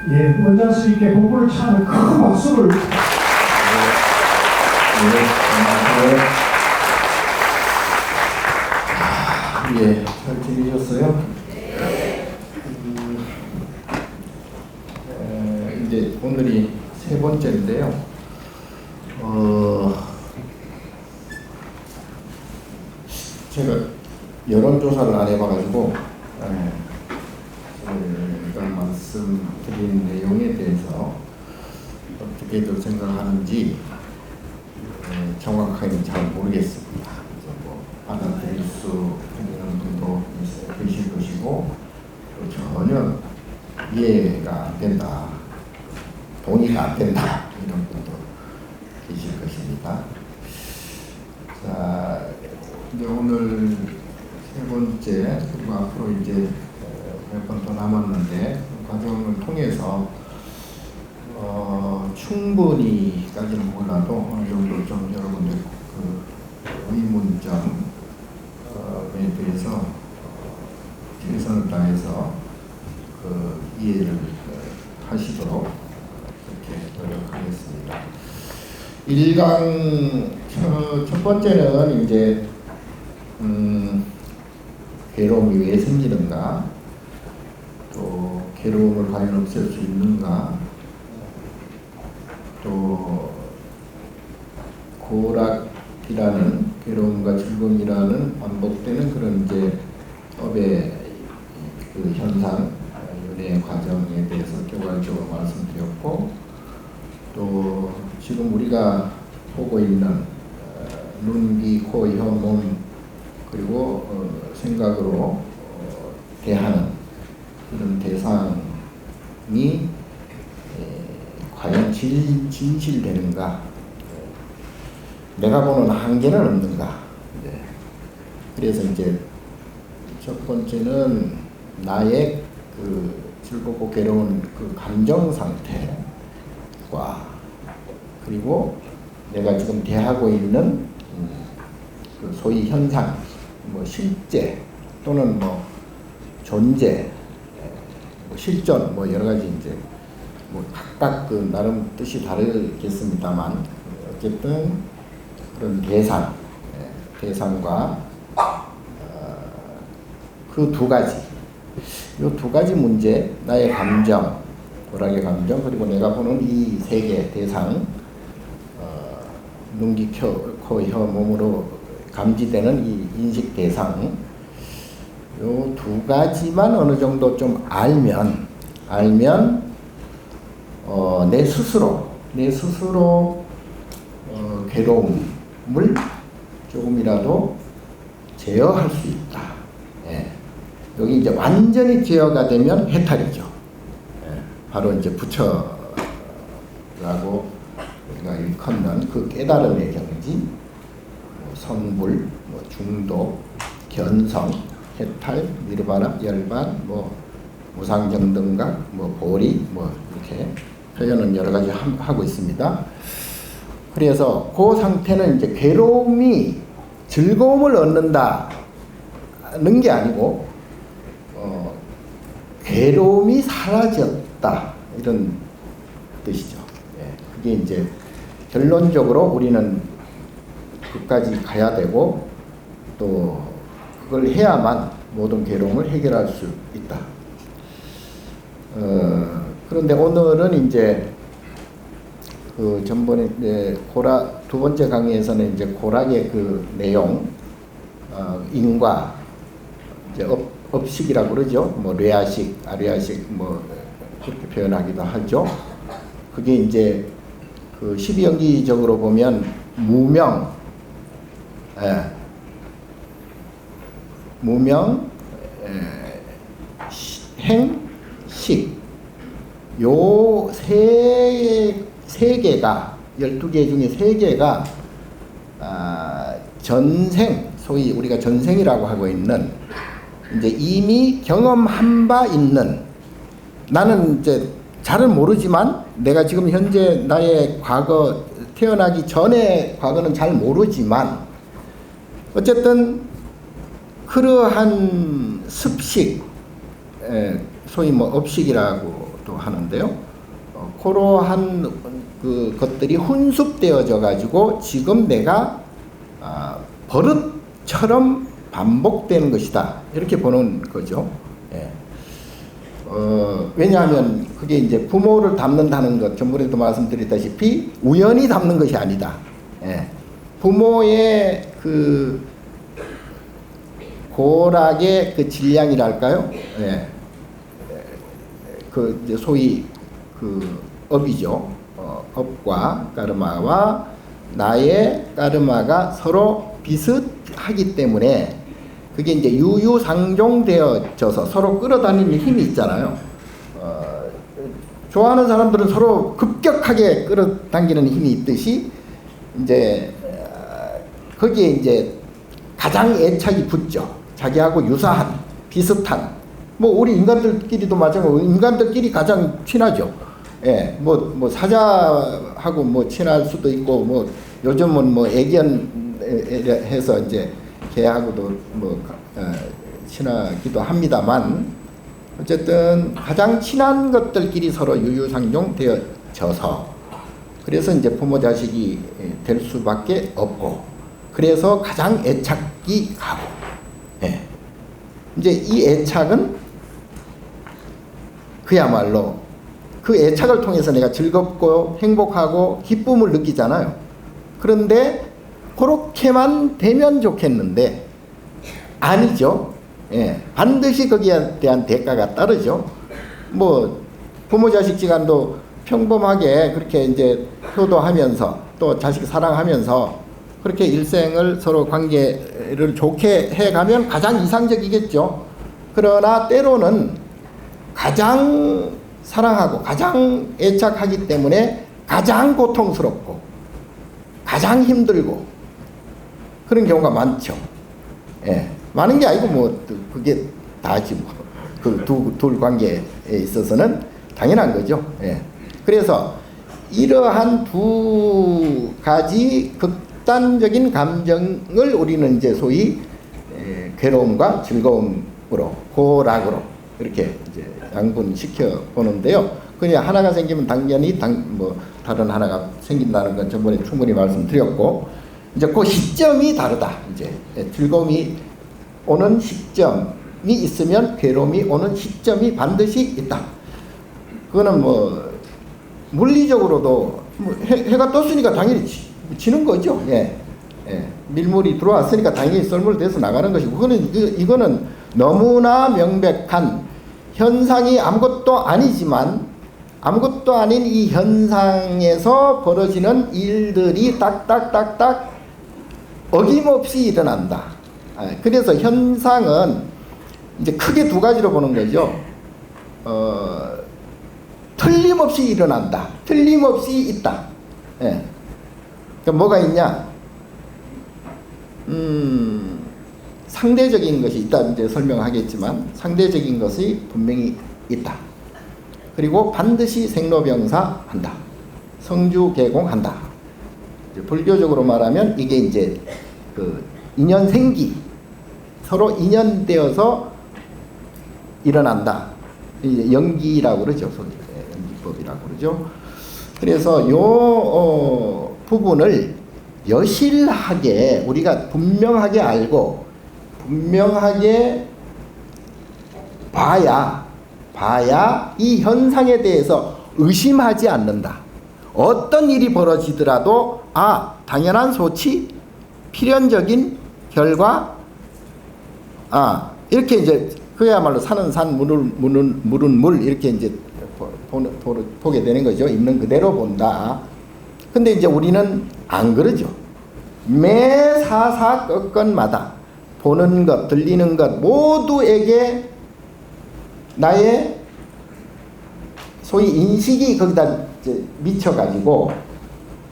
예, 원장스님께 공부를 차는 큰 박수를. 예, 잘 지내셨어요? 이제 오늘이 세 번째인데요. 제가 여론조사를 안 해봐가지고 제가 말씀드린 내용에 대해서 어떻게들 생각하는지 정확하게 잘 모르겠습니다. 그래서 뭐 받아들일 수 있는 분도 계실 것이고 또 전혀 이해가 안 된다, 동의가 안 된다 이런 분도 계실 것입니다. 자, 이제 오늘 세 번째, 그리고 앞으로 이제 몇 번 더 남았는데 그 과정을 통해서 충분히까지는 몰라도 어느 정도 좀 여러분들 그 의문점에 대해서 최선을 다해서 그 이해를 하시도록 이렇게 노력하겠습니다. 1강 첫 번째는 이제 괴로움이 왜 생기는가, 또 괴로움을 과연 없앨 수 있는가, 또 고락이라는 괴로움과 즐거움이라는 반복되는 그런 이제 업의 그 현상, 윤회 과정에 대해서 교과적으로 말씀드렸고, 또 지금 우리가 보고 있는 눈, 귀, 코, 혀, 몸, 그리고 생각으로 대하는 이런 대상이 과연 진실되는가, 내가 보는 한계는 없는가. 그래서 이제 첫 번째는 나의 그 즐겁고 괴로운 그 감정 상태와, 그리고 내가 지금 대하고 있는 그 소위 현상, 뭐 실제 또는 뭐 존재, 뭐 실존, 뭐 여러 가지 이제 뭐 각각 그 나름 뜻이 다르겠습니다만 어쨌든 그런 대상과 그 두 가지, 이 두 가지 문제, 나의 감정, 고락의 감정, 그리고 내가 보는 이 세계 대상, 눈, 귀, 코, 혀, 몸으로 감지되는 이 인식 대상, 요 두 가지만 어느 정도 좀 알면 내 스스로 괴로움을 조금이라도 제어할 수 있다. 예. 여기 이제 완전히 제어가 되면 해탈이죠. 예. 바로 이제 부처라고 우리가 일컫는 그 깨달음의 경지, 뭐 성불, 뭐 중도, 견성, 해탈, 니르바나, 열반, 뭐 무상정등각, 뭐 보리, 뭐 이렇게 표현은 여러 가지 하고 있습니다. 그래서 그 상태는 이제 괴로움이 즐거움을 얻는다는 게 아니고 괴로움이 사라졌다 이런 뜻이죠. 예, 그게 이제 결론적으로 우리는 끝까지 가야 되고 또 그걸 해야만 모든 괴로움을 해결할 수 있다. 그런데 오늘은 이제 그 전번에 이제 두 번째 강의에서는 이제 고락의 그 내용, 인과, 이제 업식이라고 그러죠. 뭐 뇌아식, 아류아식 뭐 그렇게 표현하기도 하죠. 그게 이제 그 12연기적으로 보면 무명, 행, 식, 요 세 개가, 12개 중에 3개가 전생, 소위 우리가 전생이라고 하고 있는 이제 이미 경험한 바 있는, 나는 이제 잘은 모르지만 내가 지금 현재 나의 과거, 태어나기 전의 과거는 잘 모르지만 어쨌든 그러한 습식, 소위 뭐 업식이라고도 또 하는데요. 그러한 그 것들이 훈습되어져 가지고 지금 내가 버릇처럼 반복되는 것이다. 이렇게 보는 거죠. 예. 왜냐하면 그게 이제 부모를 닮는다는 것, 전번에도 말씀드렸다시피 우연히 닮는 것이 아니다. 예. 부모의 그 고락의 그 질량이랄까요? 예. 그 이제 소위 그 업이죠. 업과 까르마와 나의 까르마가 서로 비슷하기 때문에 그게 이제 유유상종되어져서 서로 끌어다니는 힘이 있잖아요. 좋아하는 사람들은 서로 급격하게 끌어당기는 힘이 있듯이 이제 거기에 이제 가장 애착이 붙죠. 자기하고 유사한, 비슷한. 뭐 우리 인간들끼리도 마찬가지고 인간들끼리 가장 친하죠. 예, 뭐 사자하고 뭐 친할 수도 있고 뭐 요즘은 뭐 애견해서 이제 개하고도 뭐 친하기도 합니다만 어쨌든 가장 친한 것들끼리 서로 유유상종되어져서 그래서 이제 부모 자식이 될 수밖에 없고 그래서 가장 애착이 가고 예. 이제 이 애착은 그야말로 그 애착을 통해서 내가 즐겁고 행복하고 기쁨을 느끼잖아요. 그런데 그렇게만 되면 좋겠는데 아니죠. 예, 반드시 거기에 대한 대가가 따르죠. 뭐 부모 자식 지간도 평범하게 그렇게 이제 효도하면서 또 자식 사랑하면서 그렇게 일생을 서로 관계를 좋게 해가면 가장 이상적이겠죠. 그러나 때로는 가장 사랑하고 가장 애착하기 때문에 가장 고통스럽고 가장 힘들고 그런 경우가 많죠. 예, 많은 게 아니고 뭐 그게 다지 뭐 그 둘 관계에 있어서는 당연한 거죠. 예. 그래서 이러한 두 가지 극단적인 감정을 우리는 이제 소위 괴로움과 즐거움으로 고락으로 이렇게 이제 양분시켜 보는데요. 그냥 하나가 생기면 당연히 뭐 다른 하나가 생긴다는 건 전번에 충분히 말씀드렸고 이제 그 시점이 다르다. 이제 즐거움이 오는 시점이 있으면 괴로움이 오는 시점이 반드시 있다. 그거는 뭐 물리적으로도 뭐 해가 떴으니까 당연히 지는 거죠. 예. 예. 밀물이 들어왔으니까 당연히 썰물돼서 나가는 것이고 이거는 너무나 명백한 현상이 아무것도 아니지만 아무것도 아닌 이 현상에서 벌어지는 일들이 딱딱딱딱 어김없이 일어난다. 그래서 현상은 이제 크게 두 가지로 보는 거죠. 틀림없이 일어난다. 틀림없이 있다. 예. 그러니까 뭐가 있냐? 상대적인 것이 있다. 이제 설명하겠지만 상대적인 것이 분명히 있다. 그리고 반드시 생로병사한다. 성주개공한다. 불교적으로 말하면 이게 이제 그 인연생기 서로 인연되어서 일어난다. 이제 연기라고 그러죠. 연기법이라고 그러죠. 그래서 요 부분을 여실하게 우리가 분명하게 알고 분명하게 봐야 이 현상에 대해서 의심하지 않는다. 어떤 일이 벌어지더라도 당연한 소치, 필연적인 결과, 이렇게 이제 그야말로 사는 산, 물은 물 이렇게 이제 보게 되는 거죠. 있는 그대로 본다. 근데 이제 우리는 안 그러죠. 매 사사건건마다 보는 것, 들리는 것 모두에게 나의 소위 인식이 거기다 미쳐가지고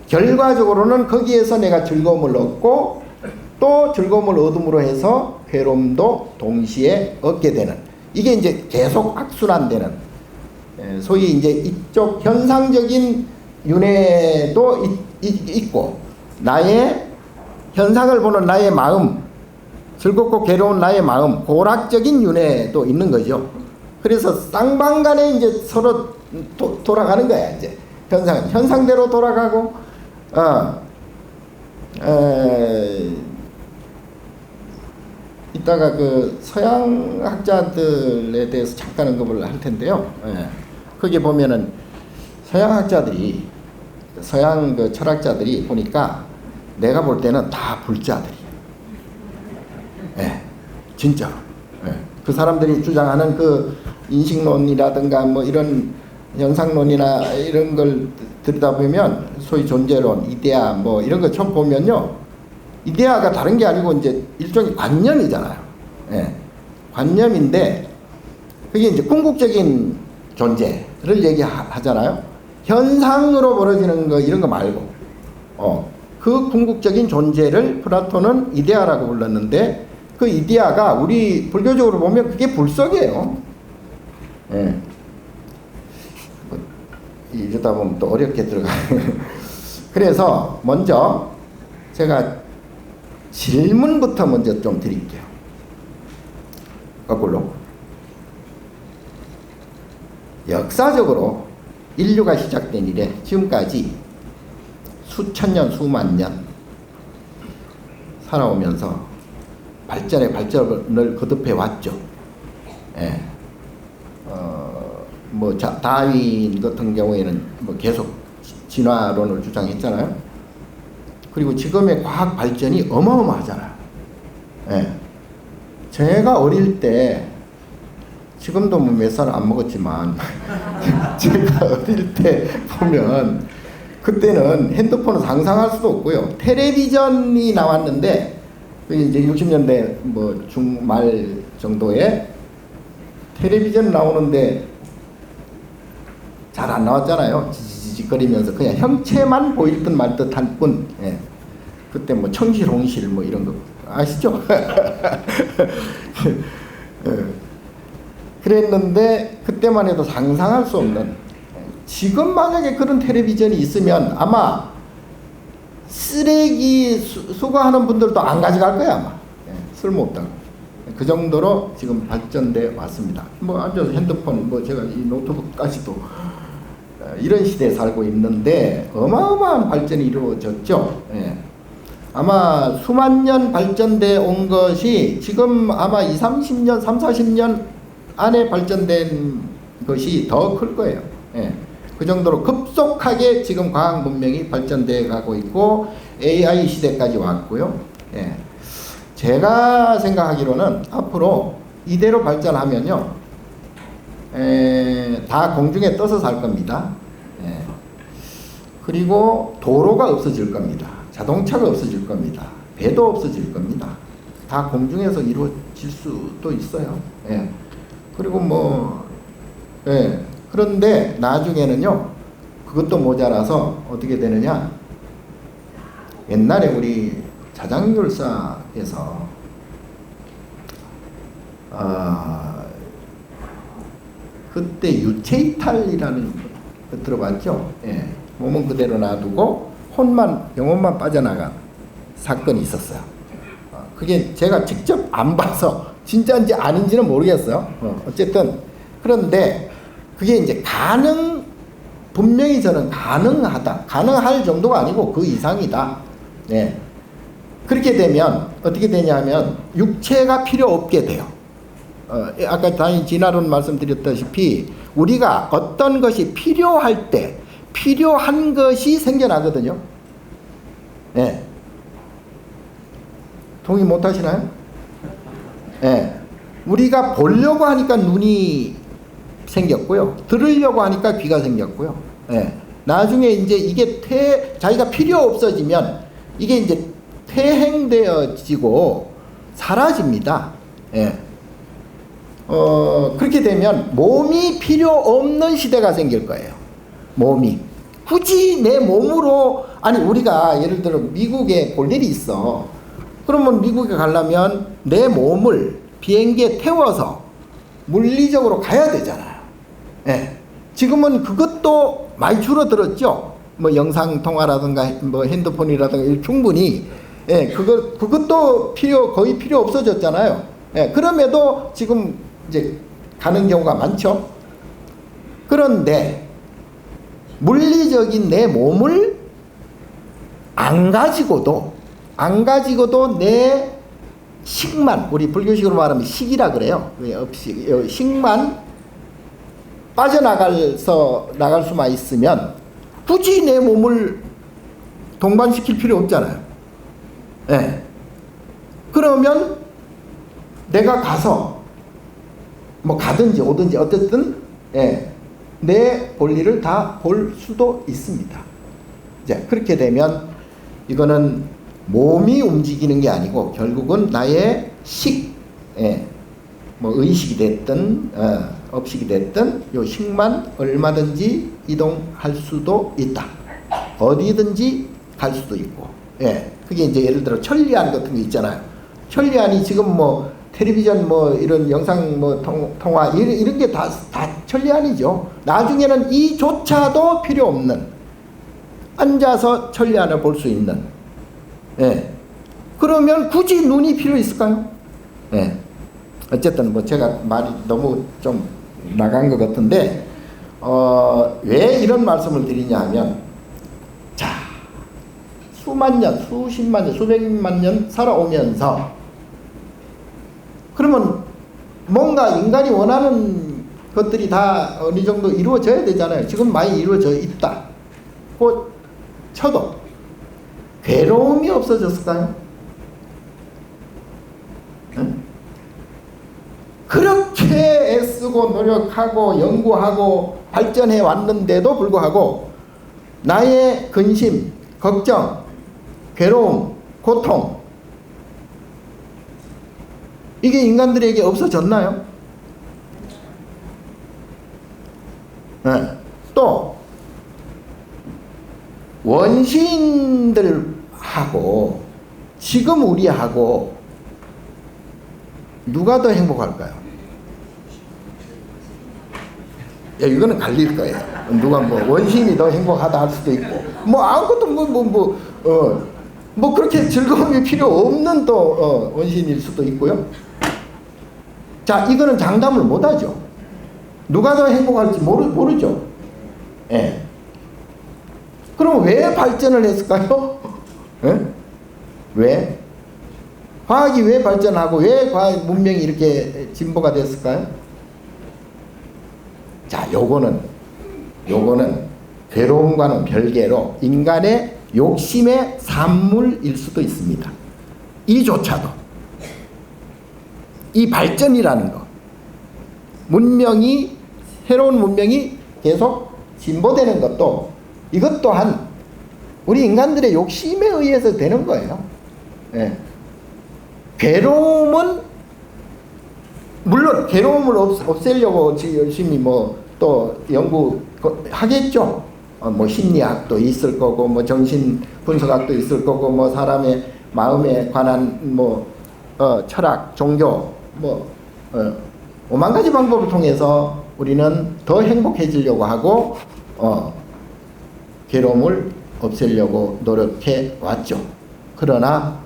결과적으로는 거기에서 내가 즐거움을 얻고 또 즐거움을 얻음으로 해서 괴로움도 동시에 얻게 되는 이게 이제 계속 악순환되는 소위 이제 이쪽 현상적인 윤회도 있고 나의 현상을 보는 나의 마음 즐겁고 괴로운 나의 마음 고락적인 윤회도 있는 거죠. 그래서 쌍방간에 이제 서로 돌아가는 거야. 이제 현상대로 돌아가고, 이따가 그 서양 학자들에 대해서 잠깐 언급을 할 텐데요. 거기 보면은 서양 학자들이, 서양 그 철학자들이 보니까 내가 볼 때는 다 불자들이에요. 진짜로. 그 사람들이 주장하는 그 인식론이라든가 뭐 이런 현상론이나 이런 걸 들여다보면 소위 존재론, 이데아 뭐 이런 거 처음 보면요. 이데아가 다른 게 아니고 이제 일종의 관념이잖아요. 관념인데 그게 이제 궁극적인 존재를 얘기하잖아요. 현상으로 벌어지는 거 이런 거 말고 그 궁극적인 존재를 플라톤은 이데아라고 불렀는데 그 이데아가 우리 불교적으로 보면 그게 불석이에요. 이러다 보면 또 어렵게 들어가요. 그래서 먼저 제가 질문부터 먼저 좀 드릴게요. 거꾸로. 역사적으로 인류가 시작된 이래 지금까지 수천 년, 수만 년 살아오면서 발전에 발전을 거듭해 왔죠. 뭐 다윈 같은 경우에는 뭐 계속 진화론을 주장했잖아요. 그리고 지금의 과학 발전이 어마어마하잖아요. 제가 어릴 때, 지금도 뭐 몇 살 안 먹었지만 제가 어릴 때 보면 그때는 핸드폰은 상상할 수도 없고요. 텔레비전이 나왔는데 이제 60년대 뭐 중말 정도에 텔레비전 나오는데 잘 안 나왔잖아요. 지지직거리면서 그냥 형체만 보일 듯 말 듯 할 뿐. 그때 뭐 청실, 홍실 뭐 이런 거 아시죠? 그랬는데 그때만 해도 상상할 수 없는, 지금 만약에 그런 텔레비전이 있으면 아마 쓰레기 수거하는 분들도 안 가져갈 거야 아마. 쓸모없다고. 그 정도로 지금 발전돼 왔습니다. 뭐 앉아서 핸드폰, 뭐 제가 이 노트북까지도 이런 시대에 살고 있는데 어마어마한 발전이 이루어졌죠. 아마 수만 년 발전돼 온 것이 지금 아마 30년, 40년 안에 발전된 것이 더 클 거예요. 그 정도로 급속하게 지금 과학 문명이 발전돼 가고 있고 AI 시대까지 왔고요. 제가 생각하기로는 앞으로 이대로 발전하면요, 다 공중에 떠서 살 겁니다. 그리고 도로가 없어질 겁니다. 자동차가 없어질 겁니다. 배도 없어질 겁니다. 다 공중에서 이루어질 수도 있어요. 그리고 뭐, 그런데 나중에는요, 그것도 모자라서 어떻게 되느냐. 옛날에 우리 자장율사에서 그때 유체이탈이라는 거 들어봤죠? 몸은 그대로 놔두고 영혼만 빠져나간 사건이 있었어요. 그게 제가 직접 안 봐서 진짜인지 아닌지는 모르겠어요. 어쨌든 그런데 그게 이제 분명히 저는 가능할 정도가 아니고 그 이상이다. 그렇게 되면 어떻게 되냐면 육체가 필요 없게 돼요. 아까 진화론 말씀드렸다시피 우리가 어떤 것이 필요할 때 필요한 것이 생겨나거든요. 동의 못 하시나요? 우리가 보려고 하니까 눈이 생겼고요. 들으려고 하니까 귀가 생겼고요. 나중에 이제 이게 자기가 필요 없어지면 이게 이제 퇴행되어지고 사라집니다. 그렇게 되면 몸이 필요 없는 시대가 생길 거예요. 몸이. 굳이 내 몸으로, 아니, 우리가 예를 들어 미국에 볼 일이 있어. 그러면 미국에 가려면 내 몸을 비행기에 태워서 물리적으로 가야 되잖아요. 지금은 그것도 많이 줄어들었죠. 뭐 영상통화라든가 뭐 핸드폰이라든가 충분히. 그것도 거의 필요 없어졌잖아요. 그럼에도 지금 이제 가는 경우가 많죠. 그런데 물리적인 내 몸을 안 가지고도 내 식만, 우리 불교식으로 말하면 식이라 그래요. 식만 나갈 수만 있으면 굳이 내 몸을 동반시킬 필요 없잖아요. 예. 그러면 내가 가서 뭐 가든지 오든지 어쨌든 내 볼일을 다 볼 수도 있습니다. 이제 그렇게 되면 이거는 몸이 움직이는 게 아니고 결국은 나의 뭐 의식이 됐든 업식이 됐든 요 식만 얼마든지 이동할 수도 있다. 어디든지 갈 수도 있고. 그게 이제 예를 들어 천리안 같은 거 있잖아요. 천리안이 지금 뭐 텔레비전 뭐 이런 영상 뭐 통화 이런 게 다 천리안이죠. 나중에는 이조차도 필요 없는 앉아서 천리안을 볼 수 있는. 그러면 굳이 눈이 필요 있을까요? 어쨌든 뭐 제가 말이 너무 좀 나간 것 같은데 왜 이런 말씀을 드리냐 하면 자 수만 년, 수십만 년, 수백만 년 살아오면서 그러면 뭔가 인간이 원하는 것들이 다 어느 정도 이루어져야 되잖아요. 지금 많이 이루어져 있다. 그 쳐도 괴로움이 없어졌을까요? 응? 그렇게 애쓰고 노력하고 연구하고 발전해 왔는데도 불구하고 나의 근심, 걱정, 괴로움, 고통 이게 인간들에게 없어졌나요? 또 원시인들하고 지금 우리하고 누가 더 행복할까요? 이거는 갈릴 거예요. 누가 뭐 원시인이 더 행복하다 할 수도 있고 뭐 아무것도 뭐 그렇게 즐거움이 필요 없는 또 원시인일 수도 있고요. 자, 이거는 장담을 못하죠. 누가 더 행복할지 모르죠. 그럼 왜 발전을 했을까요? 왜? 과학이 왜 발전하고 왜 과학 문명이 이렇게 진보가 됐을까요? 자, 요거는 괴로움과는 별개로 인간의 욕심의 산물일 수도 있습니다. 이조차도 이 발전이라는 거, 새로운 문명이 계속 진보되는 것도 이것 또한 우리 인간들의 욕심에 의해서 되는 거예요. 괴로움은 물론 괴로움을 없애려고 지금 열심히 뭐 또 연구하겠죠. 뭐 심리학도 있을 거고 뭐 정신 분석학도 있을 거고 뭐 사람의 마음에 관한 뭐 철학, 종교 뭐 오만 가지 방법을 통해서 우리는 더 행복해지려고 하고 괴로움을 없애려고 노력해 왔죠. 그러나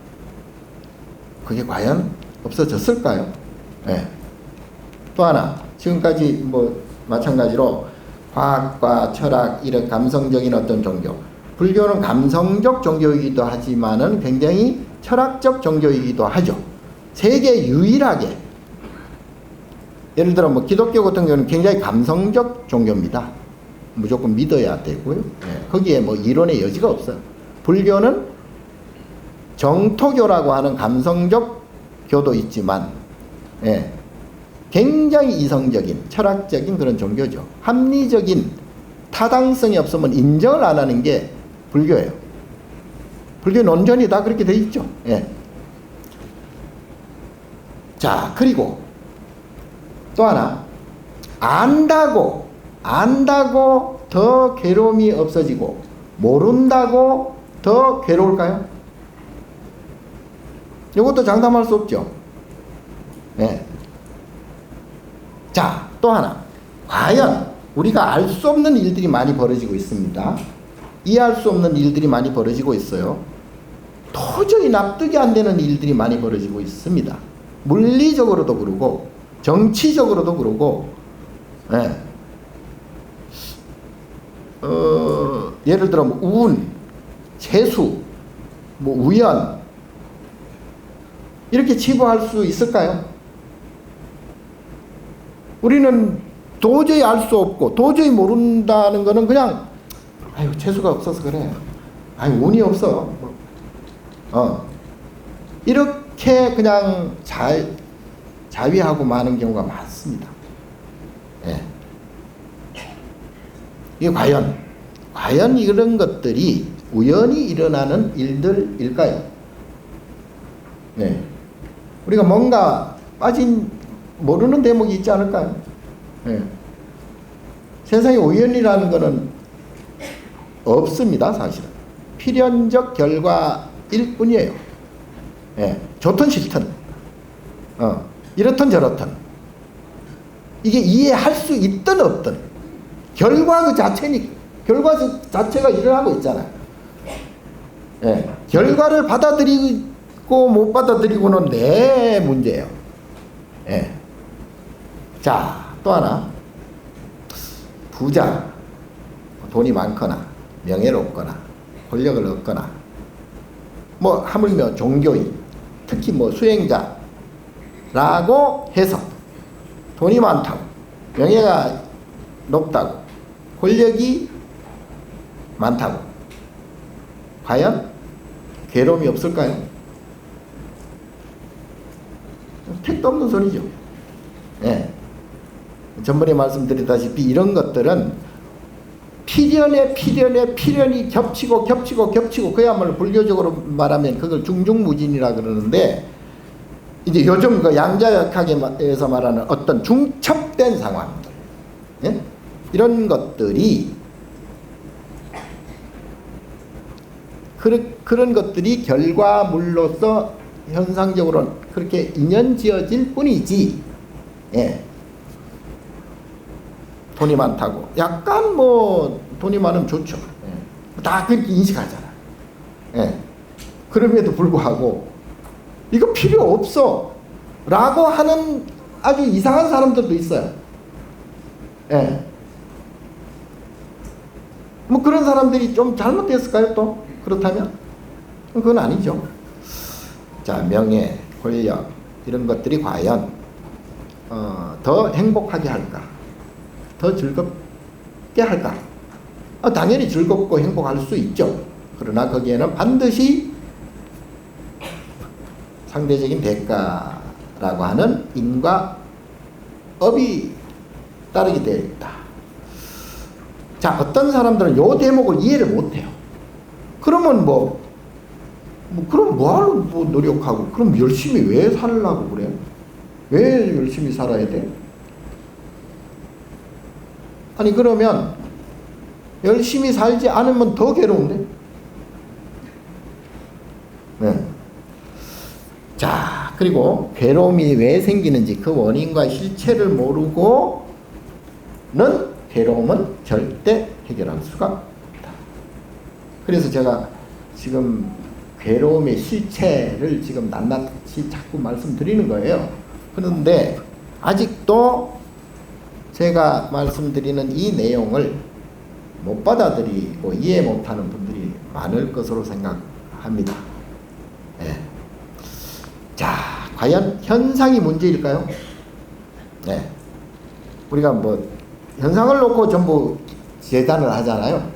그게 과연 없어졌을까요? 또 하나 지금까지 뭐 마찬가지로 과학과 철학 이런 감성적인 어떤 종교, 불교는 감성적 종교이기도 하지만은 굉장히 철학적 종교이기도 하죠. 세계 유일하게 예를 들어 뭐 기독교 같은 경우는 굉장히 감성적 종교입니다. 무조건 믿어야 되고요. 거기에 뭐 이론의 여지가 없어요. 불교는 정토교라고 하는 감성적 교도 있지만 굉장히 이성적인 철학적인 그런 종교죠. 합리적인 타당성이 없으면 인정을 안 하는 게 불교예요. 불교 논전이 다 그렇게 돼 있죠. 자, 그리고 또 하나 안다고 더 괴로움이 없어지고 모른다고 더 괴로울까요? 이것도 장담할 수 없죠. 자, 또 하나 과연 우리가 알 수 없는 일들이 많이 벌어지고 있습니다. 이해할 수 없는 일들이 많이 벌어지고 있어요. 도저히 납득이 안 되는 일들이 많이 벌어지고 있습니다. 물리적으로도 그러고 정치적으로도 그러고, 예. 예를 들어 뭐 운, 재수, 뭐 우연 이렇게 치부할 수 있을까요? 우리는 도저히 알 수 없고 도저히 모른다는 거는 그냥 아유 재수가 없어서 그래. 아유 운이 없어. 이렇게 그냥 자위하고 마는 경우가 많습니다. 예. 이게 과연 이런 것들이 우연히 일어나는 일들일까요? 네. 우리가 뭔가 모르는 대목이 있지 않을까요? 네. 세상에 우연이라는 것은 없습니다, 사실은. 필연적 결과일 뿐이에요. 네. 좋든 싫든, 이렇든 저렇든, 이게 이해할 수 있든 없든, 결과 그 결과 자체가 일어나고 있잖아요. 네. 결과를 받아들이고 못 받아들이고는 내 문제예요. 네. 자, 또 하나. 부자, 돈이 많거나, 명예롭거나, 권력을 얻거나, 뭐, 하물며 종교인, 특히 뭐 수행자라고 해서 돈이 많다고, 명예가 높다고, 권력이 많다고, 과연 괴로움이 없을까요? 택도 없는 소리죠. 예. 전번에 말씀드렸다시피 이런 것들은 필연이 겹치고 그야말로 불교적으로 말하면 그걸 중중무진이라 그러는데, 이제 요즘 그 양자역학에서 말하는 어떤 중첩된 상황들, 예? 이런 것들이 그런 것들이 결과물로서 현상적으로 그렇게 인연지어질 뿐이지, 예. 돈이 많다고 약간 뭐 돈이 많으면 좋죠. 예. 다 그렇게 인식하잖아. 예. 그럼에도 불구하고 이거 필요 없어 라고 하는 아주 이상한 사람들도 있어요. 예. 뭐 그런 사람들이 좀 잘못됐을까요? 또 그렇다면 그건 아니죠. 자, 명예, 권력 이런 것들이 과연 더 행복하게 할까, 더 즐겁게 할까? 당연히 즐겁고 행복할 수 있죠. 그러나 거기에는 반드시 상대적인 대가라고 하는 인과 업이 따르게 되어 있다. 자, 어떤 사람들은 이 대목을 이해를 못해요. 그러면 그럼 뭐하러 노력하고, 그럼 열심히 왜 살려고 그래? 왜 열심히 살아야 돼? 아니, 그러면 열심히 살지 않으면 더 괴로운데? 네. 자, 그리고 괴로움이 왜 생기는지 그 원인과 실체를 모르고는 괴로움은 절대 해결할 수가 없다. 그래서 제가 지금 괴로움의 실체를 지금 낱낱이 자꾸 말씀드리는 거예요. 그런데 아직도 제가 말씀드리는 이 내용을 못 받아들이고 이해 못하는 분들이 많을 것으로 생각합니다. 네. 자, 과연 현상이 문제일까요? 네. 우리가 뭐 현상을 놓고 전부 계산을 하잖아요.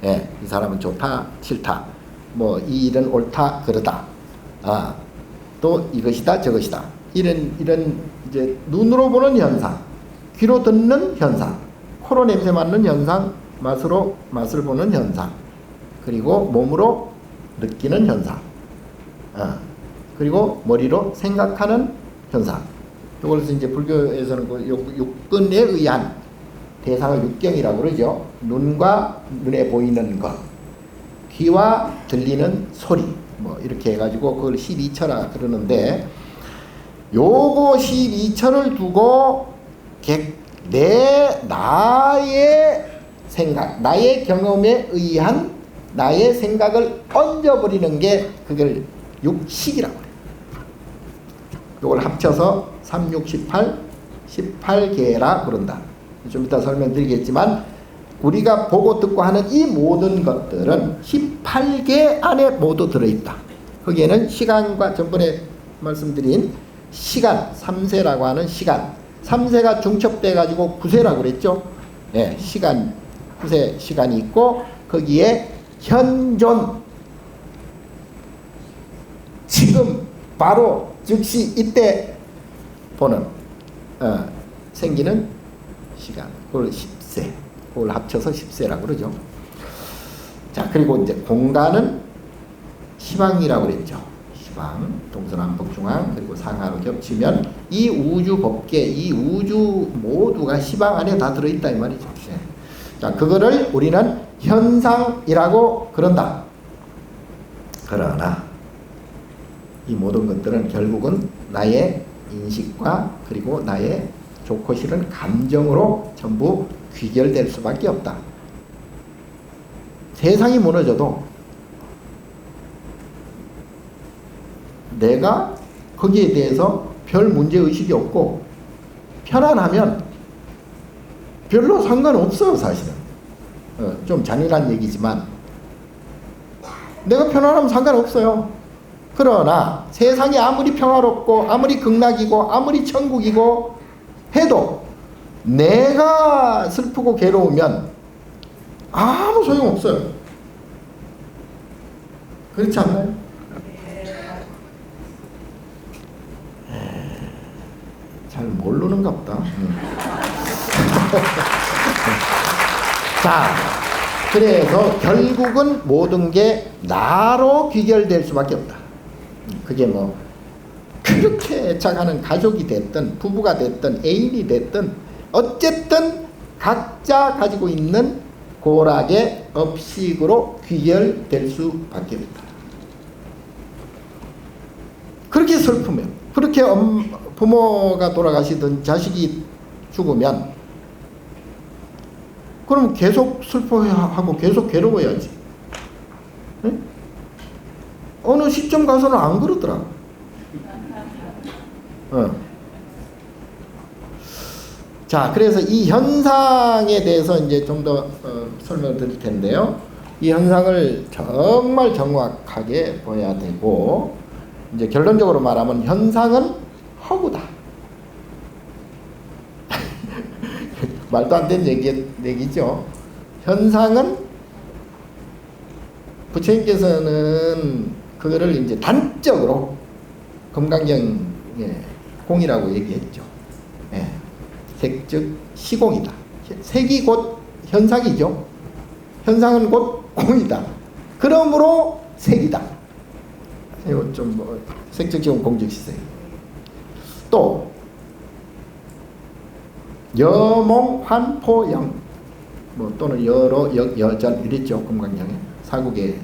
네. 이 사람은 좋다, 싫다. 뭐 이 일은 옳다, 그러다. 또 이것이다, 저것이다. 이런 이제 눈으로 보는 현상, 귀로 듣는 현상, 코로 냄새 맡는 현상, 맛을 보는 현상, 그리고 몸으로 느끼는 현상, 그리고 머리로 생각하는 현상. 이것을 이제 불교에서는 그 육근에 의한 대상을 육경이라고 그러죠. 눈과 눈에 보이는 것, 귀와 들리는 소리, 뭐 이렇게 해가지고 그걸 12처라 그러는데, 요거 12처를 두고 나의 생각, 나의 경험에 의한 나의 생각을 얹어버리는 게 그걸 육식이라고 해요. 이걸 합쳐서 3, 6, 18, 18개라 그런다. 좀 이따 설명드리겠지만 우리가 보고 듣고 하는 이 모든 것들은 18개 안에 모두 들어있다. 거기에는 시간과 전번에 말씀드린 시간, 3세라고 하는 시간, 3세가 중첩돼 가지고 9세라고 그랬죠. 네, 시간, 9세 시간이 있고 거기에 현존, 지금 바로 즉시 이때 보는 생기는 시간, 그걸 10세, 그걸 합쳐서 10세라고 그러죠. 자, 그리고 이제 공간은 시방이라고 그랬죠. 시방, 동서남북 중앙, 그리고 상하로 겹치면 이 우주 법계, 이 우주 모두가 시방 안에 다 들어있다 이 말이죠. 네. 자, 그거를 우리는 현상이라고 그런다. 그러나 이 모든 것들은 결국은 나의 인식과 그리고 나의 좋고 싫은 감정으로 전부 귀결될 수밖에 없다. 세상이 무너져도 내가 거기에 대해서 별 문제의식이 없고 편안하면 별로 상관없어요, 사실은. 좀 잔인한 얘기지만 내가 편안하면 상관없어요. 그러나 세상이 아무리 평화롭고 아무리 극락이고 아무리 천국이고 해도 내가 슬프고 괴로우면 아무 소용없어요. 그렇지 않나요? 잘 모르는가 보다. 자, 그래서 결국은 모든 게 나로 귀결될 수밖에 없다. 그게 뭐 그렇게 애착하는 가족이 됐든 부부가 됐든 애인이 됐든 어쨌든 각자 가지고 있는 고락의 업식으로 귀결될 수밖에 없다. 그렇게 슬프면, 그렇게 부모가 돌아가시든 자식이 죽으면 그럼 계속 슬퍼하고 계속 괴로워야지. 네? 어느 시점 가서는 안 그러더라. 자, 그래서 이 현상에 대해서 이제 좀 더 설명을 드릴 텐데요. 이 현상을 정말 정확하게 봐야 되고, 이제 결론적으로 말하면 현상은 허구다. 말도 안 되는 얘기죠. 현상은 부처님께서는 그거를 이제 단적으로 금강경 공이라고 얘기했죠. 예. 색즉 시공이다. 색이 곧 현상이죠. 현상은 곧 공이다. 그러므로 색이다. 이거 좀 뭐 색즉 시공 공즉 시색. 또 여몽 환포영 뭐 또는 여로 여전 이랬죠. 금강경에 사국에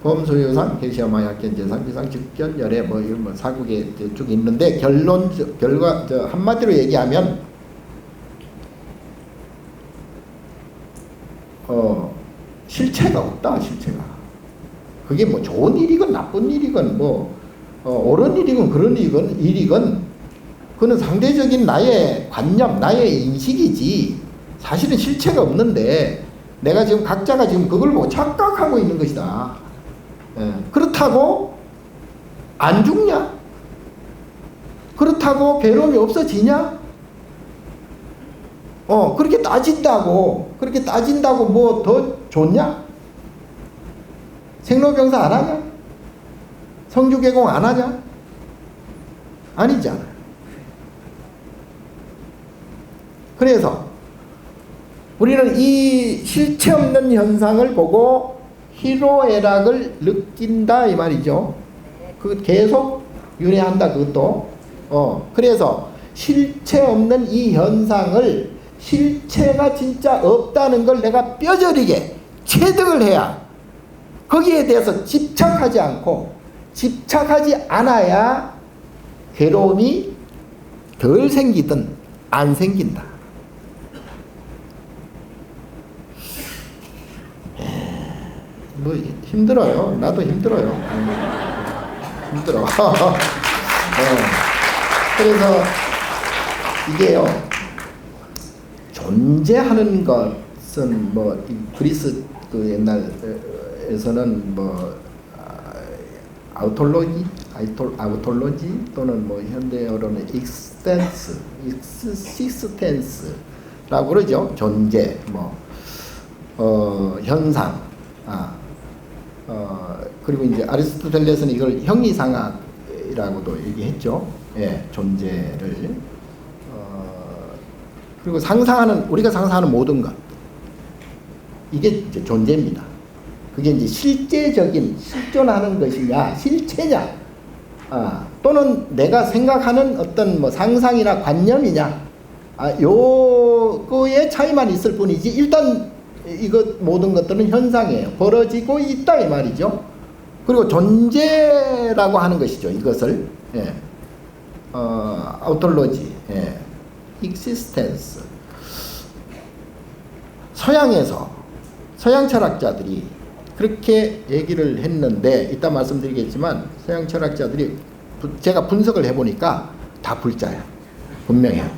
범소유상 계시아마약견재상 비상 직견 열애 뭐 이런 뭐 사국에 쭉 있는데 결과 한마디로 얘기하면 실체가 없다. 실체가 그게 뭐 좋은 일이건 나쁜 일이건 뭐 옳은 일이건 그런 일이건 그거는 상대적인 나의 관념, 나의 인식이지 사실은 실체가 없는데 내가 지금 각자가 지금 그걸 뭐 착각하고 있는 것이다. 그렇다고 안 죽냐? 그렇다고 괴로움이 없어지냐? 그렇게 따진다고 뭐 더 좋냐? 생로병사 안 하냐? 성주개공 안 하냐? 아니잖아. 그래서 우리는 이 실체 없는 현상을 보고 희로애락을 느낀다 이 말이죠. 그 계속 윤회한다 그것도. 그래서 실체 없는 이 현상을 실체가 진짜 없다는 걸 내가 뼈저리게 체득을 해야 거기에 대해서 집착하지 않아야 괴로움이 덜 생기든 안 생긴다. 뭐 힘들어요. 나도 힘들어요. 힘들어. 그래서 이게요, 존재하는 것은 뭐 그리스 그 옛날에서는 뭐 아우톨로지 또는 뭐 현대어로는 익시스텐스라고 그러죠. 존재, 뭐 현상, 그리고 이제 아리스토텔레스는 이걸 형이상학이라고도 얘기했죠. 예, 존재를. 그리고 우리가 상상하는 모든 것, 이게 이제 존재입니다. 그게 이제 실제적인, 실존하는 것이냐, 실체냐, 또는 내가 생각하는 어떤 뭐 상상이나 관념이냐, 요거의 차이만 있을 뿐이지, 일단 이것 모든 것들은 현상이에요. 벌어지고 있다 이 말이죠. 그리고 존재라고 하는 것이죠. 이것을 아우톨로지, 익시스텐스. 서양 철학자들이 그렇게 얘기를 했는데, 이따 말씀드리겠지만 서양 철학자들이 제가 분석을 해보니까 다 불자예요. 분명해요.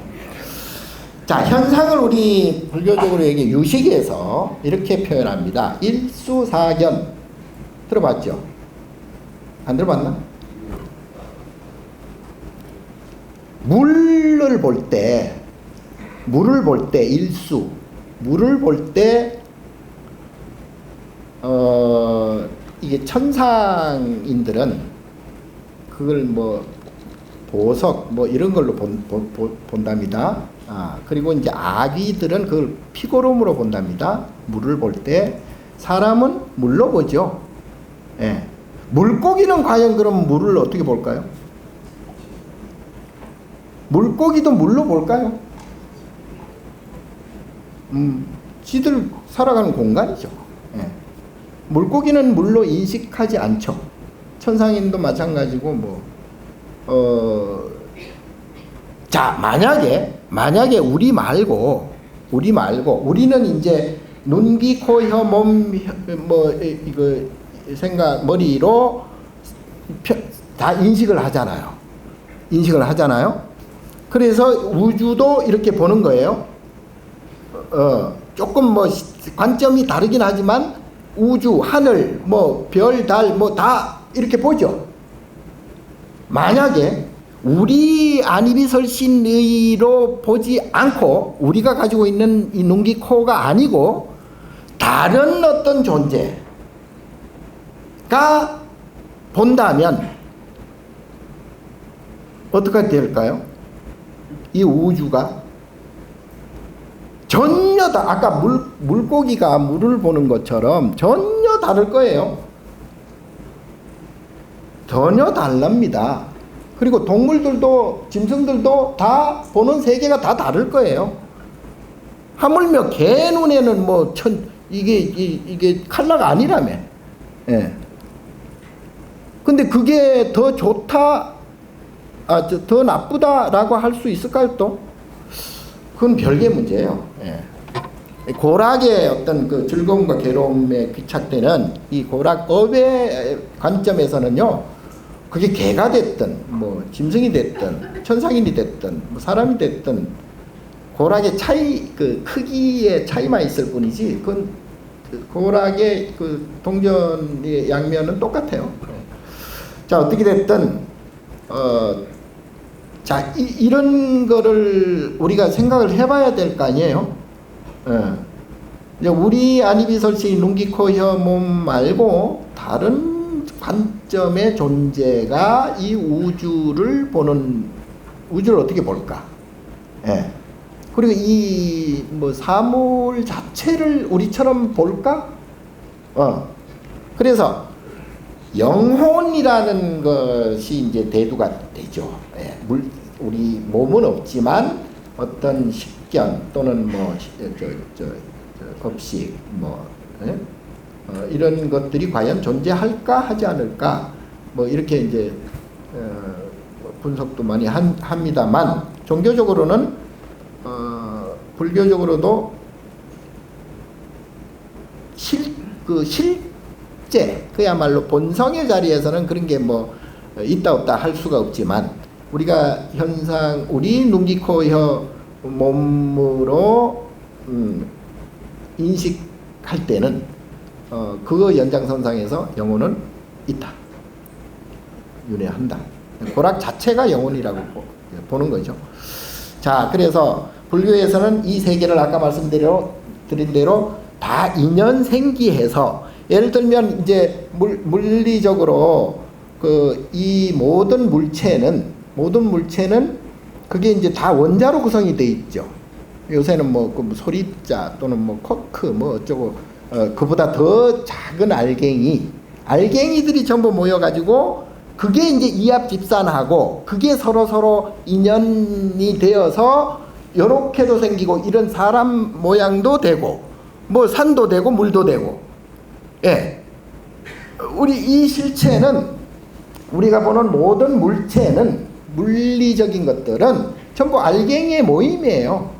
자, 현상을 우리 불교적으로 얘기 유식에서 이렇게 표현합니다. 일수사견. 들어봤죠? 안 들어봤나? 물을 볼 때 일수, 물을 볼 때 이게 천상인들은 그걸 뭐 보석 뭐 이런 걸로 본답니다. 그리고 이제 아귀들은 그걸 피고름으로 본답니다. 물을 볼 때. 사람은 물로 보죠. 예. 물고기는 과연 그럼 물을 어떻게 볼까요? 물고기도 물로 볼까요? 지들 살아가는 공간이죠. 예. 물고기는 물로 인식하지 않죠. 천상인도 마찬가지고 자, 만약에 우리 말고 우리는 이제 눈, 귀, 코, 혀, 몸, 이거 생각, 머리로 다 인식을 하잖아요. 그래서 우주도 이렇게 보는 거예요. 조금 뭐 관점이 다르긴 하지만 우주, 하늘, 뭐 별, 달, 뭐 다 이렇게 보죠. 만약에 우리 안이비설신의로 보지 않고 우리가 가지고 있는 이 눈, 귀, 코가 아니고 다른 어떤 존재가 본다면 어떻게 될까요? 이 우주가 전혀 다, 아까 물고기가 물을 보는 것처럼 전혀 다를 거예요. 전혀 다릅니다. 그리고 동물들도, 짐승들도 다 보는 세계가 다 다를 거예요. 하물며 개 눈에는 이게 칼라가 아니라며. 예. 근데 그게 더 좋다, 더 나쁘다라고 할 수 있을까요, 또? 그건 별개 문제예요. 예. 고락의 어떤 그 즐거움과 괴로움에 귀착되는 이 고락업의 관점에서는요, 그게 개가 됐든, 짐승이 됐든, 천상인이 됐든, 사람이 됐든, 고락의 차이, 그 크기의 차이만 있을 뿐이지, 그건 고락의 그 동전의 양면은 똑같아요. 자, 어떻게 됐든, 자, 이런 거를 우리가 생각을 해봐야 될 거 아니에요? 우리 안이비설시 눈, 귀, 코, 혀, 몸 말고 다른 관점의 존재가 이 우주를 어떻게 볼까? 예. 그리고 이 사물 자체를 우리처럼 볼까? 그래서 영혼이라는 것이 이제 대두가 되죠. 예. 우리 몸은 없지만 어떤 식견 또는 업식 예? 이런 것들이 과연 존재할까 하지 않을까 이렇게 이제 분석도 많이 합니다만, 종교적으로는 불교적으로도 실제 그야말로 본성의 자리에서는 그런 게 있다 없다 할 수가 없지만 우리가 현상, 우리 눈, 귀, 코, 혀, 몸으로 인식할 때는 그 연장선상에서 영혼은 있다. 윤회한다. 고락 자체가 영혼이라고 보는 거죠. 자, 그래서 불교에서는 이 세계를 아까 말씀드린 대로 다 인연생기해서, 예를 들면 이제 물리적으로 이 모든 물체는 그게 이제 다 원자로 구성이 돼 있죠. 요새는 뭐 소리자 또는 뭐 쿼크 뭐 어쩌고 그보다 더 작은 알갱이들이 전부 모여가지고 그게 이제 이합집산하고 그게 서로 인연이 되어서 요렇게도 생기고 이런 사람 모양도 되고 뭐 산도 되고 물도 되고. 예. 우리 이 실체는, 우리가 보는 모든 물체는, 물리적인 것들은 전부 알갱이의 모임이에요.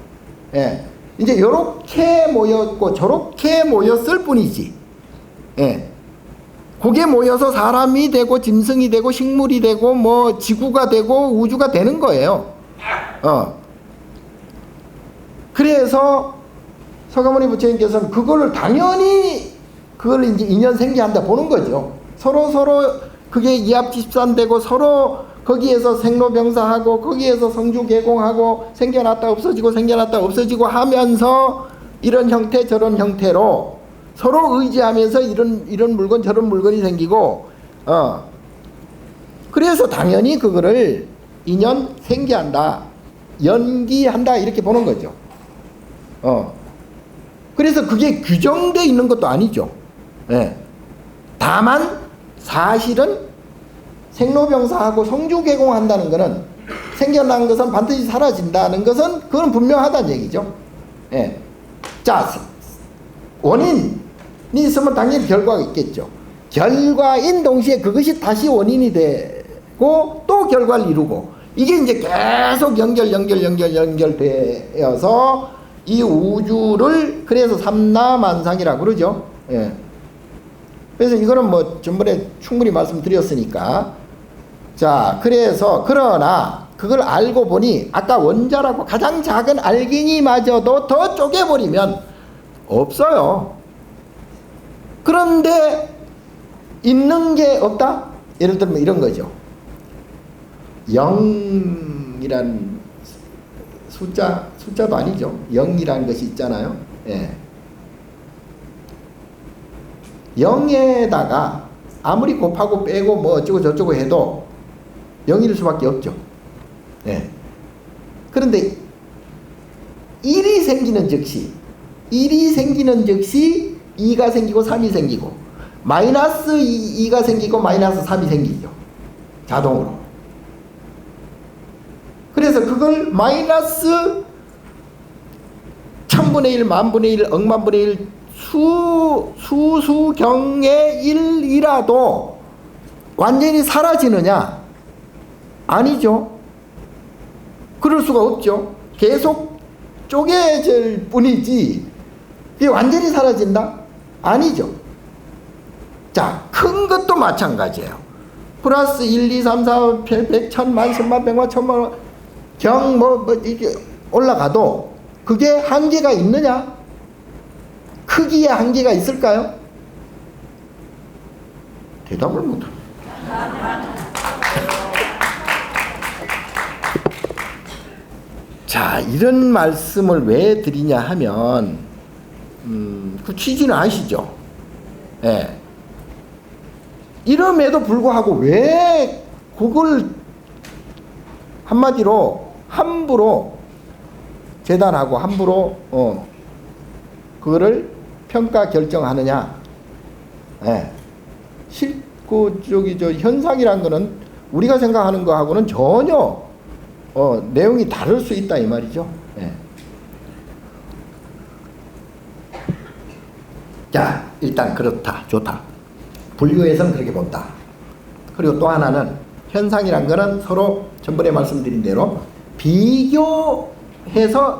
예. 이제 요렇게 모였고 저렇게 모였을 뿐이지. 예. 그게 모여서 사람이 되고 짐승이 되고 식물이 되고 뭐 지구가 되고 우주가 되는 거예요. 그래서 서가모니 부처님께서는 그거를 당연히 그걸 이제 인연생기한다 보는 거죠. 서로 그게 이합집산되고 서로 거기에서 생로병사하고 거기에서 성주개공하고 생겨났다 없어지고 생겨났다 없어지고 하면서 이런 형태 저런 형태로 서로 의지하면서 이런 물건 저런 물건이 생기고 그래서 당연히 그거를 인연 생기한다, 연기한다 이렇게 보는 거죠. 그래서 그게 규정되어 있는 것도 아니죠. 예. 다만 사실은 생로병사하고 성주개공한다는 것은, 생겨난 것은 반드시 사라진다는 것은 그건 분명하다는 얘기죠. 예. 자, 원인이 있으면 당연히 결과가 있겠죠. 결과인 동시에 그것이 다시 원인이 되고 또 결과를 이루고, 이게 이제 계속 연결되어서 이 우주를 그래서 삼라만상이라고 그러죠. 예. 그래서 이거는 뭐 전번에 충분히 말씀드렸으니까. 자, 그래서 그러나 그걸 알고 보니 아까 원자라고 가장 작은 알갱이마저도 더 쪼개버리면 없어요. 그런데 있는 게 없다? 예를 들면 이런 거죠. 0이란 숫자도 아니죠. 0이라는 것이 있잖아요. 예. 0에다가 아무리 곱하고 빼고 뭐 어쩌고 저쩌고 해도 0일 수밖에 없죠. 예. 그런데 1이 생기는 즉시 2가 생기고 3이 생기고 마이너스 2가 생기고 마이너스 3이 생기죠. 자동으로. 그래서 그걸 마이너스 1000분의 1, 만분의 1, 억만분의 1 수경의 1이라도 완전히 사라지느냐? 아니죠. 그럴 수가 없죠. 계속 쪼개질 뿐이지 이게 완전히 사라진다? 아니죠. 자, 큰 것도 마찬가지예요. 플러스 1, 2, 3, 4, 100, 1000만, 10만, 100만, 1000만 경 이게 올라가도 그게 한계가 있느냐? 크기에 한계가 있을까요? 대답을 못합니다. 자, 이런 말씀을 왜 드리냐 하면 그 취지는 아시죠? 예. 이름에도 불구하고 왜 그걸 한마디로 함부로 재단하고 함부로 그거를 평가 결정하느냐? 예. 저기 현상이란 거는 우리가 생각하는 거하고는 전혀 내용이 다를 수 있다 이 말이죠. 예. 자, 일단 그렇다, 좋다. 불교에서는 그렇게 본다. 그리고 또 하나는 현상이란 거는 서로 전번에 말씀드린 대로 비교해서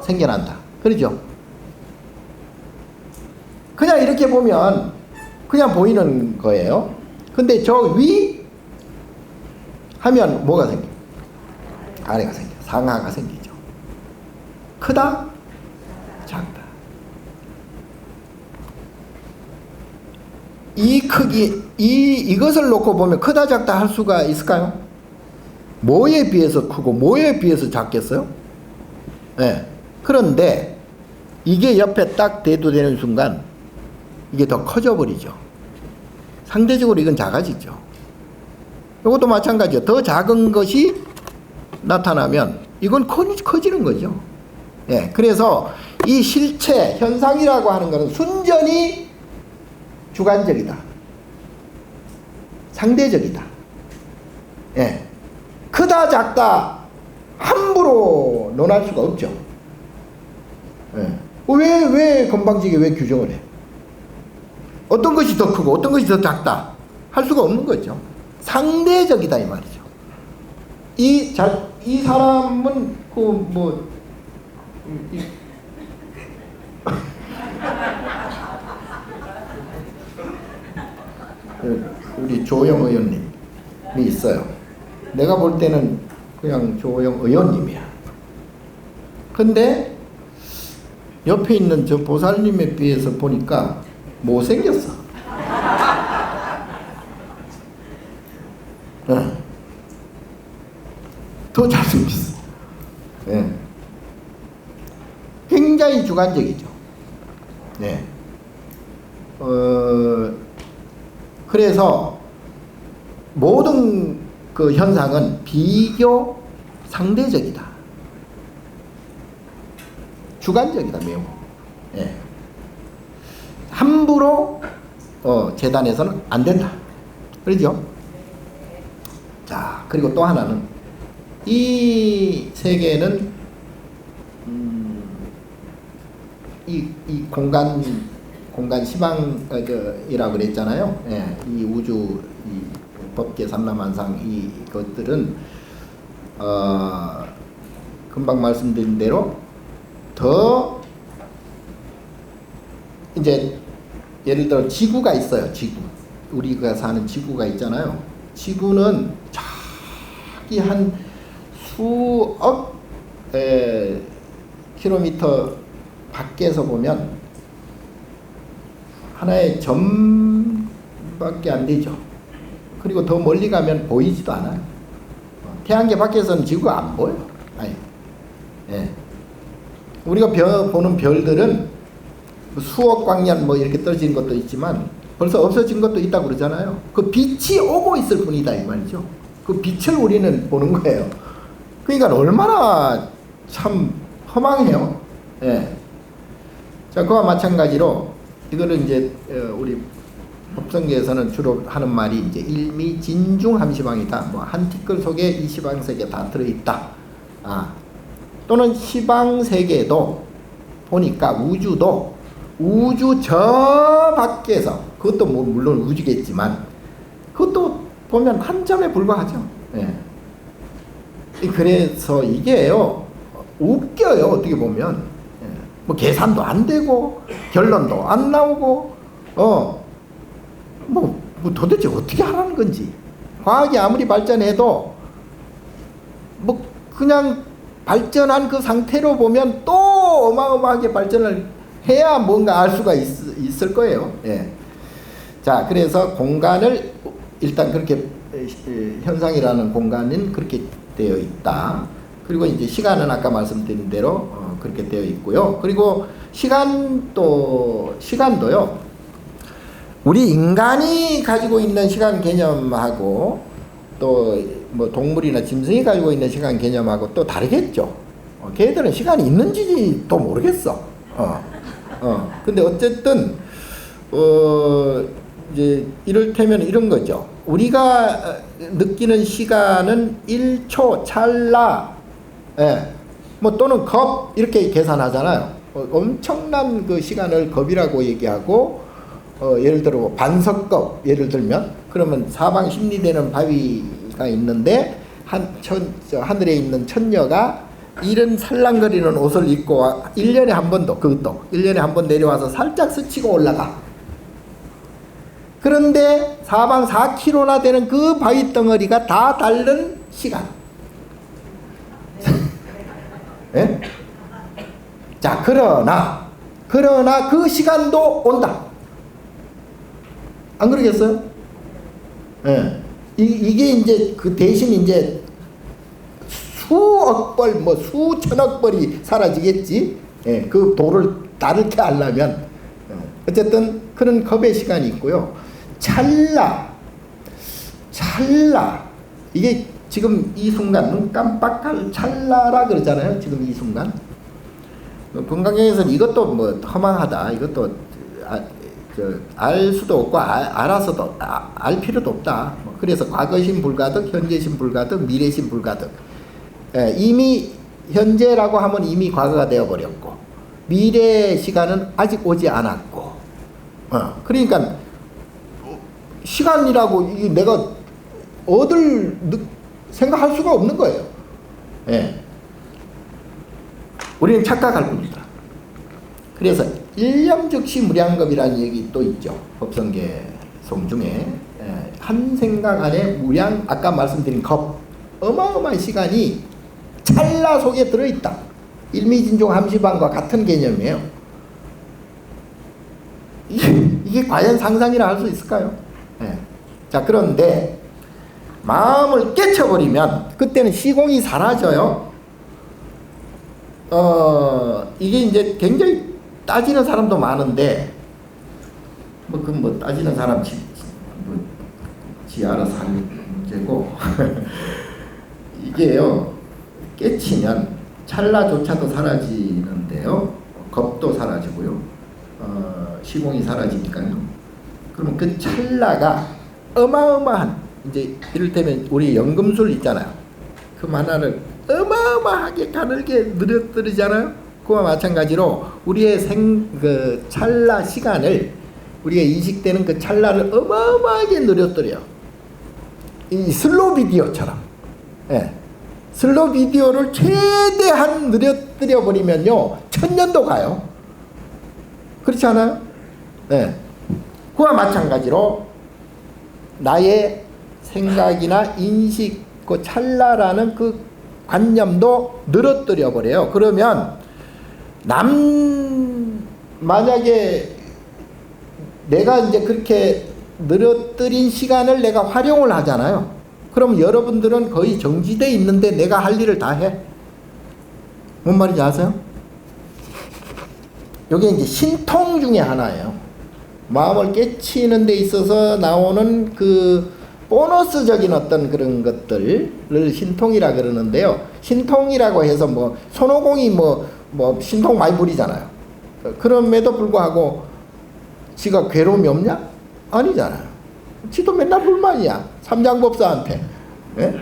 생겨난다. 그렇죠? 그냥 이렇게 보면 그냥 보이는 거예요. 근데 저 위 하면 뭐가 생겨? 아래가 생겨. 상하가 생기죠. 크다, 작다. 이 크기, 이것을 놓고 보면 크다, 작다 할 수가 있을까요? 뭐에 비해서 크고 뭐에 비해서 작겠어요? 네. 그런데 이게 옆에 딱 대두되는 순간 이게 더 커져 버리죠. 상대적으로 이건 작아지죠. 이것도 마찬가지예요. 더 작은 것이 나타나면 이건 커지는 거죠. 예, 그래서 이 실체, 현상이라고 하는 것은 순전히 주관적이다. 상대적이다. 예, 크다, 작다 함부로 논할 수가 없죠. 예. 왜 건방지게 왜 규정을 해? 어떤 것이 더 크고 어떤 것이 더 작다 할 수가 없는 거죠. 상대적이다 이 말이죠. 이 사람은 우리 조영 의원님이 있어요. 내가 볼 때는 그냥 조영 의원님이야. 근데 옆에 있는 저 보살님에 비해서 보니까 못생겼어. 더 잘생겼어. 네. 굉장히 주관적이죠. 네. 그래서 모든 그 현상은 비교 상대적이다. 주관적이다, 매우. 예. 함부로 재단에서는 안 된다. 그러죠? 자, 그리고 또 하나는 이 세계는 이 공간 시방이라고 그랬잖아요. 예, 이 우주, 이 법계 삼라만상 이것들은 금방 말씀드린 대로 더 이제 예를 들어 지구가 있어요. 지구. 우리가 사는 지구가 있잖아요. 지구는 저기 한 수억 킬로미터 밖에서 보면 하나의 점밖에 안 되죠. 그리고 더 멀리 가면 보이지도 않아요. 태양계 밖에서는 지구가 안 보여. 아니, 예. 우리가 보는 별들은 수억 광년 이렇게 떨어지는 것도 있지만 벌써 없어진 것도 있다고 그러잖아요. 그 빛이 오고 있을 뿐이다 이 말이죠. 그 빛을 우리는 보는 거예요. 그러니까 얼마나 참 허망해요. 예. 자, 그와 마찬가지로 이거는 이제 우리 법성계에서는 주로 하는 말이 이제 일미진중함시방이다. 한 티끌 속에 이 시방세계 다 들어있다. 또는 시방세계도 보니까 우주도 우주 저 밖에서, 그것도 물론 우주겠지만 그것도 보면 한 점에 불과하죠. 예. 그래서 이게요 웃겨요. 어떻게 보면 뭐 계산도 안 되고 결론도 안 나오고 뭐 도대체 어떻게 하라는 건지. 과학이 아무리 발전해도 뭐 그냥 발전한 그 상태로 보면 또 어마어마하게 발전을 해야 뭔가 알 수가 있을 거예요. 예. 자, 그래서 공간을 일단 그렇게 현상이라는 공간은 그렇게 되어 있다. 그리고 이제 시간은 아까 말씀드린 대로 그렇게 되어 있고요. 그리고 시간도요. 우리 인간이 가지고 있는 시간 개념하고 또 뭐 동물이나 짐승이 가지고 있는 시간 개념하고 또 다르겠죠. 걔들은 시간이 있는지 또 모르겠어. 근데 어쨌든 이제 이를테면 이런 거죠. 우리가 느끼는 시간은 1초 찰나, 예, 뭐 또는 겁 이렇게 계산하잖아요. 엄청난 그 시간을 겁이라고 얘기하고 예를 들어 반석겁 예를 들면 그러면 사방 심리되는 바위가 있는데 하늘에 있는 천녀가 이런 살랑거리는 옷을 입고 1년에 한 번도, 그것도 1년에 한 번 내려와서 살짝 스치고 올라가. 그런데 사방 4km나 되는 그 바위 덩어리가 다 다른 시간. 예? 자, 그러나 그 시간도 온다. 안 그러겠어요? 예. 이게 이제 그 대신 이제 수억 벌, 뭐 수천억 벌이 사라지겠지. 예. 그 도를 다르게 하려면. 어쨌든 그런 겁의 시간이 있고요. 찰나. 이게 지금 이 순간, 눈 깜빡할 찰나라 그러잖아요. 지금 이 순간. 건강경에서는 이것도 뭐 허망하다. 이것도 알 수도 없고 알아서도 알 필요도 없다. 그래서 과거신 불가득, 현재신 불가득, 미래신 불가득. 예, 이미 현재라고 하면 이미 과거가 되어버렸고 미래 시간은 아직 오지 않았고. 그러니까 시간이라고 내가 생각할 수가 없는 거예요. 예. 우리는 착각할 뿐이다. 그래서 일념즉시 무량겁이라는 얘기 또 있죠. 법성계송 중에. 한 생각 안에 무량, 아까 말씀드린 겁, 어마어마한 시간이 찰나 속에 들어있다. 일미진종 함시방과 같은 개념이에요. 이게 과연 상상이라 할 수 있을까요? 자, 그런데 마음을 깨쳐버리면 그때는 시공이 사라져요. 이게 이제 굉장히 따지는 사람도 많은데, 뭐 따지는 사람 지 알아서 할 문제고, 이게요, 깨치면 찰나조차도 사라지는데요, 겁도 사라지고요, 시공이 사라지니까요. 그러면 그 찰나가 어마어마한, 이제 이를테면 우리 연금술 있잖아요. 그 만화를 어마어마하게 가늘게 늘어뜨리잖아요. 그와 마찬가지로 우리의 그 찰나 시간을, 우리가 인식되는 그 찰나를 어마어마하게 늘어뜨려요. 이 슬로우 비디오처럼. 예. 슬로우 비디오를 최대한 늘어뜨려 버리면요, 1000년도 가요. 그렇지 않아요? 예. 그와 마찬가지로 나의 생각이나 인식, 그 찰나라는 그 관념도 늘어뜨려 버려요. 그러면 만약에 내가 이제 그렇게 늘어뜨린 시간을 내가 활용을 하잖아요. 그럼 여러분들은 거의 정지돼 있는데 내가 할 일을 다 해. 뭔 말인지 아세요? 이게 이제 신통 중에 하나예요. 마음을 깨치는 데 있어서 나오는 그 보너스적인 어떤 그런 것들을 신통이라 그러는데요. 신통이라고 해서 뭐 손오공이 뭐 신통 많이 부리잖아요. 그럼에도 불구하고 지가 괴로움이 없냐? 아니잖아요. 지도 맨날 불만이야. 삼장법사한테. 예?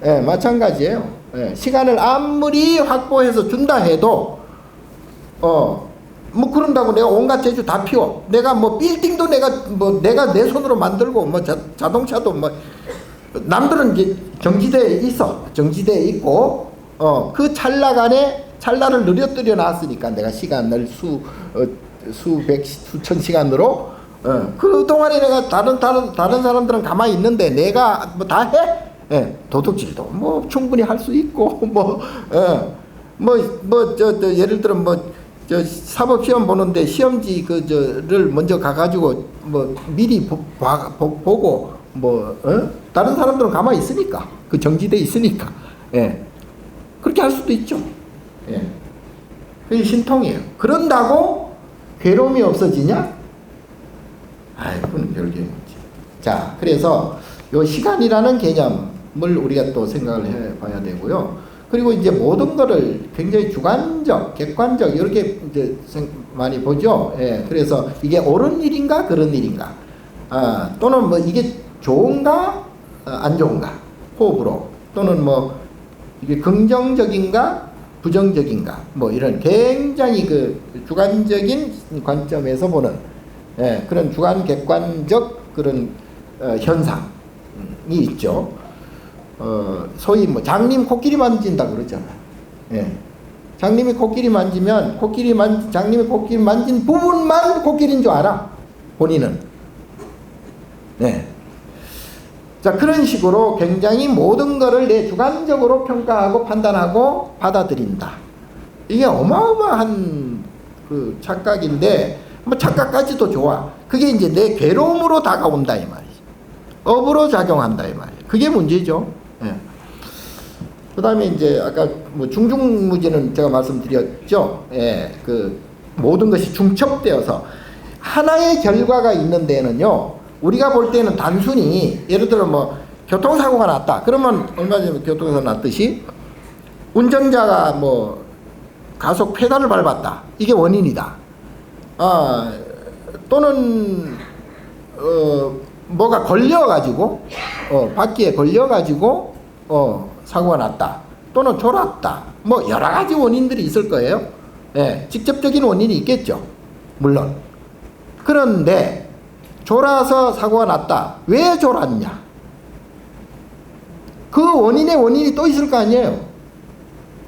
예, 마찬가지예요. 예, 시간을 아무리 확보해서 준다 해도 뭐 그런다고 내가 온갖 재주 다 피워. 내가 뭐 빌딩도 내가 내 손으로 만들고 뭐 자동차도 뭐 남들은 이제 정지대에 있어. 정지대에 있고 그 찰나간에 찰나를 늘어뜨려 놨으니까 내가 시간을 수백 수천 시간으로 그 동안에 내가 다른 사람들은 가만히 있는데 내가 뭐 다 해? 예, 도둑질도 뭐 충분히 할 수 있고 예를 들어 저 사법 시험 보는데 시험지 를 먼저 가가지고 뭐 미리 보고 다른 사람들은 가만히 있으니까 그 정지돼 있으니까 그렇게 할 수도 있죠. 그게 신통이에요. 그런다고 괴로움이 없어지냐? 그건 별개의 문제. 자, 그래서 요 시간이라는 개념을 우리가 또 생각을 해봐야 되고요. 그리고 이제 모든 거를 굉장히 주관적, 객관적 이렇게 이제 많이 보죠. 그래서 이게 옳은 일인가 그런 일인가, 또는 뭐 이게 좋은가 안 좋은가 호흡으로, 또는 뭐 이게 긍정적인가 부정적인가 뭐 이런 굉장히 그 주관적인 관점에서 보는 그런 주관 객관적 그런 현상이 있죠. 소위 뭐 장님 코끼리 만진다 그러잖아요. 장님이 코끼리 만지면 장님이 코끼리 만진 부분만 코끼리인 줄 알아. 본인은. 자, 그런 식으로 굉장히 모든 것을 내 주관적으로 평가하고 판단하고 받아들인다. 이게 어마어마한 그 착각인데, 뭐 착각까지도 좋아. 그게 이제 내 괴로움으로 다가온다 이 말이지. 업으로 작용한다 이 말이에요. 그게 문제죠. 예. 그 다음에 이제 아까 뭐 중중무지는 제가 말씀드렸죠. 예. 그 모든 것이 중첩되어서 하나의 결과가 있는 데는요, 우리가 볼 때는 단순히 예를 들어 뭐 교통사고가 났다. 그러면 얼마 전에 교통사고 났듯이 운전자가 뭐 가속 페달을 밟았다. 이게 원인이다. 또는 뭐가 걸려가지고 바퀴에 걸려가지고 사고가 났다. 또는 졸았다. 뭐 여러 가지 원인들이 있을 거예요. 예, 직접적인 원인이 있겠죠. 물론. 그런데 졸아서 사고가 났다. 왜 졸았냐? 그 원인의 원인이 또 있을 거 아니에요.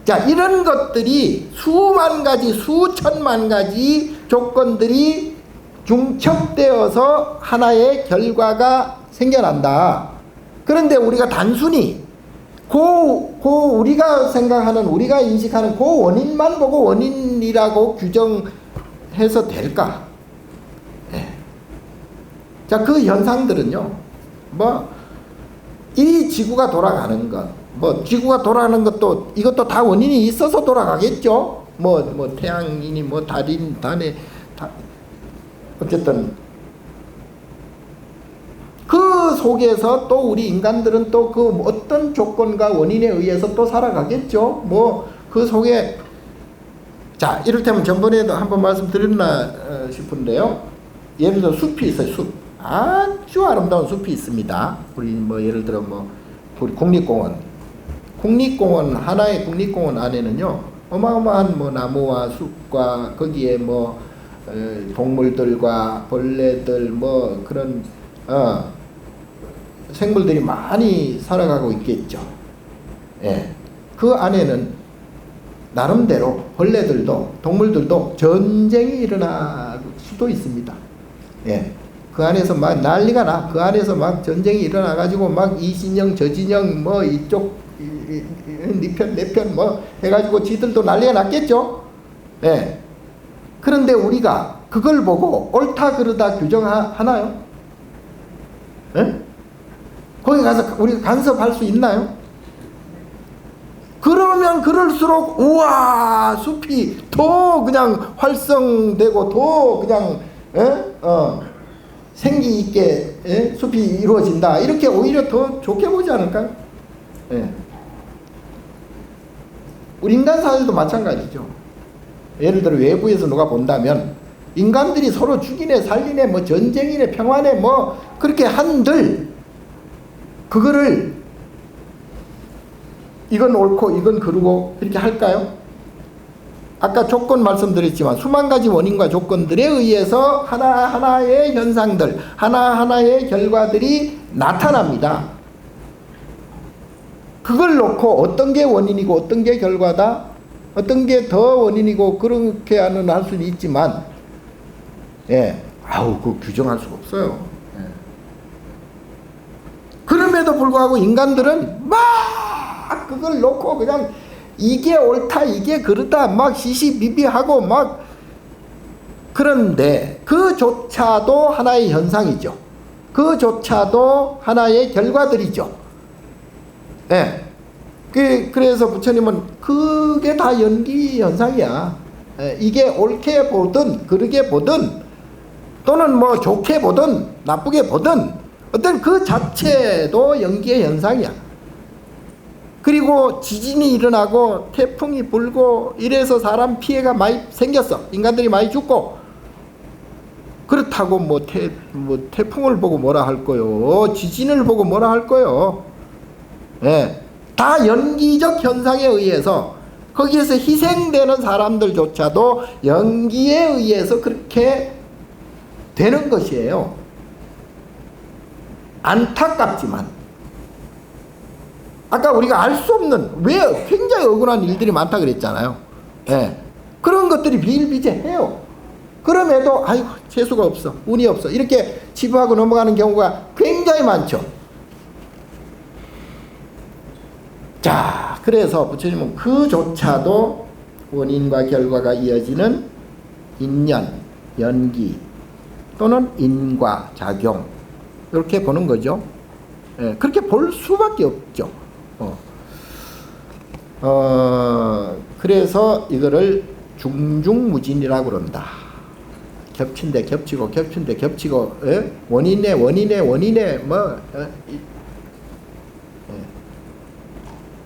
자, 이런 것들이 수만 가지, 수천만 가지 조건들이 중첩되어서 하나의 결과가 생겨난다. 그런데 우리가 단순히 우리가 생각하는, 우리가 인식하는 그 원인만 보고 원인이라고 규정해서 될까? 네. 자, 그 현상들은요, 이 지구가 돌아가는 것, 지구가 돌아가는 것도, 이것도 다 원인이 있어서 돌아가겠죠? 태양이니, 달에, 어쨌든, 그 속에서 또 우리 인간들은 또 그 어떤 조건과 원인에 의해서 또 살아가겠죠? 그 속에, 자, 이를테면 전번에도 한번 말씀드렸나 싶은데요. 예를 들어 숲이 있어요, 숲. 아주 아름다운 숲이 있습니다. 우리 예를 들어 우리 국립공원, 하나의 국립공원 안에는요, 어마어마한 나무와 숲과 거기에 동물들과 벌레들 그런 생물들이 많이 살아가고 있겠죠. 예. 그 안에는 나름대로 벌레들도 동물들도 전쟁이 일어날 수도 있습니다. 예. 그 안에서 막 난리가 나. 그 안에서 막 전쟁이 일어나가지고 막 이 진영 저 진영 이쪽 네 편 내 편 해가지고 지들도 난리가 났겠죠. 예. 그런데 우리가 그걸 보고 옳다 그르다 규정하나요? 예? 거기 가서 우리가 간섭할 수 있나요? 그러면 그럴수록 우와, 숲이 더 그냥 활성되고 더 그냥 생기 있게 숲이 이루어진다. 이렇게 오히려 더 좋게 보지 않을까요? 예. 우리 인간 사회도 마찬가지죠. 예를 들어 외부에서 누가 본다면 인간들이 서로 죽이네 살리네 전쟁이네 평화네 그렇게 한들 그거를 이건 옳고 이건 그르고 이렇게 할까요? 아까 조건 말씀드렸지만 수만 가지 원인과 조건들에 의해서 하나하나의 현상들, 하나하나의 결과들이 나타납니다. 그걸 놓고 어떤 게 원인이고 어떤 게 결과다, 어떤 게 더 원인이고 그렇게 할 수는 있지만, 예, 그 규정할 수가 없어요. 예. 그럼에도 불구하고 인간들은 막 그걸 놓고 그냥 이게 옳다 이게 그르다 시시비비하고 그런데 그조차도 하나의 현상이죠. 그조차도 하나의 결과들이죠. 예. 그래서 부처님은 그게 다 연기 현상이야. 예. 이게 옳게 보든 그르게 보든 또는 좋게 보든 나쁘게 보든 어떤 그 자체도 연기의 현상이야. 그리고 지진이 일어나고 태풍이 불고 이래서 사람 피해가 많이 생겼어. 인간들이 많이 죽고. 그렇다고 태풍을 보고 뭐라 할 거요. 지진을 보고 뭐라 할 거요. 예. 다 연기적 현상에 의해서 거기에서 희생되는 사람들조차도 연기에 의해서 그렇게 되는 것이에요. 안타깝지만 아까 우리가 알 수 없는 왜 굉장히 억울한 일들이 많다 그랬잖아요. 예. 그런 것들이 비일비재해요. 그럼에도 재수가 없어, 운이 없어 이렇게 치부하고 넘어가는 경우가 굉장히 많죠. 자, 그래서 부처님은 그조차도 원인과 결과가 이어지는 인연, 연기 또는 인과 작용 이렇게 보는 거죠. 예, 그렇게 볼 수밖에 없죠. 그래서 이거를 중중무진이라고 그런다. 겹친데 겹치고 겹친데 겹치고, 예? 원인에 뭐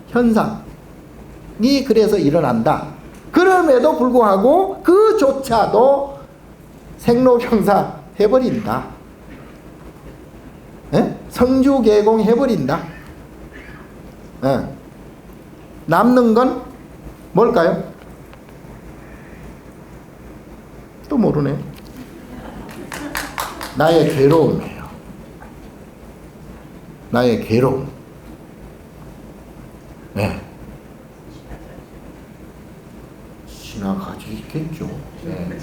현상이 그래서 일어난다. 그럼에도 불구하고 그조차도 생로병사 해버린다. 예? 성주개공 해버린다. 예. 남는 건 뭘까요? 또 모르네. 나의 괴로움이에요. 나의 괴로움. 네. 지나가지겠죠. 네.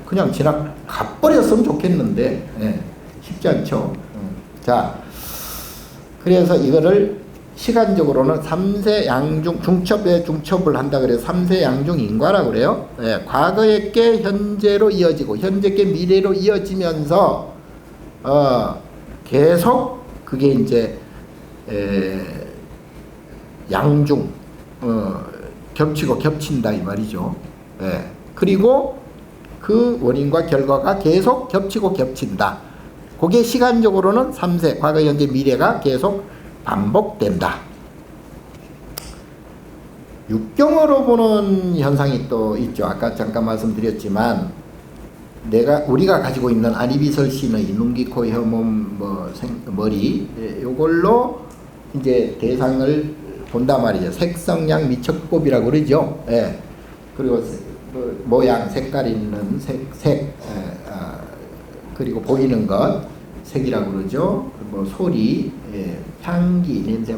그냥 지나가버렸으면 좋겠는데, 네. 쉽지 않죠. 자, 그래서 이거를 시간적으로는 3세 양중, 중첩에 중첩을 한다 그래서 3세 양중 인과라고 그래요. 예, 과거의 게 현재로 이어지고 현재 게 미래로 이어지면서 계속 그게 이제 양중 겹치고 겹친다 이 말이죠. 예, 그리고 그 원인과 결과가 계속 겹치고 겹친다. 그게 시간적으로는 3세 과거 현재 미래가 계속 반복된다. 육경으로 보는 현상이 또 있죠. 아까 잠깐 말씀드렸지만 우리가 가지고 있는 안이비설신의 눈, 귀, 코, 혀, 몸, 머리 요걸로 이제 대상을 본단 말이죠. 색성양 미척법이라고 그러죠. 예. 그리고 모양, 색깔 있는 그리고 보이는 것 색이라고 그러죠. 뭐 소리, 향기, 냄새,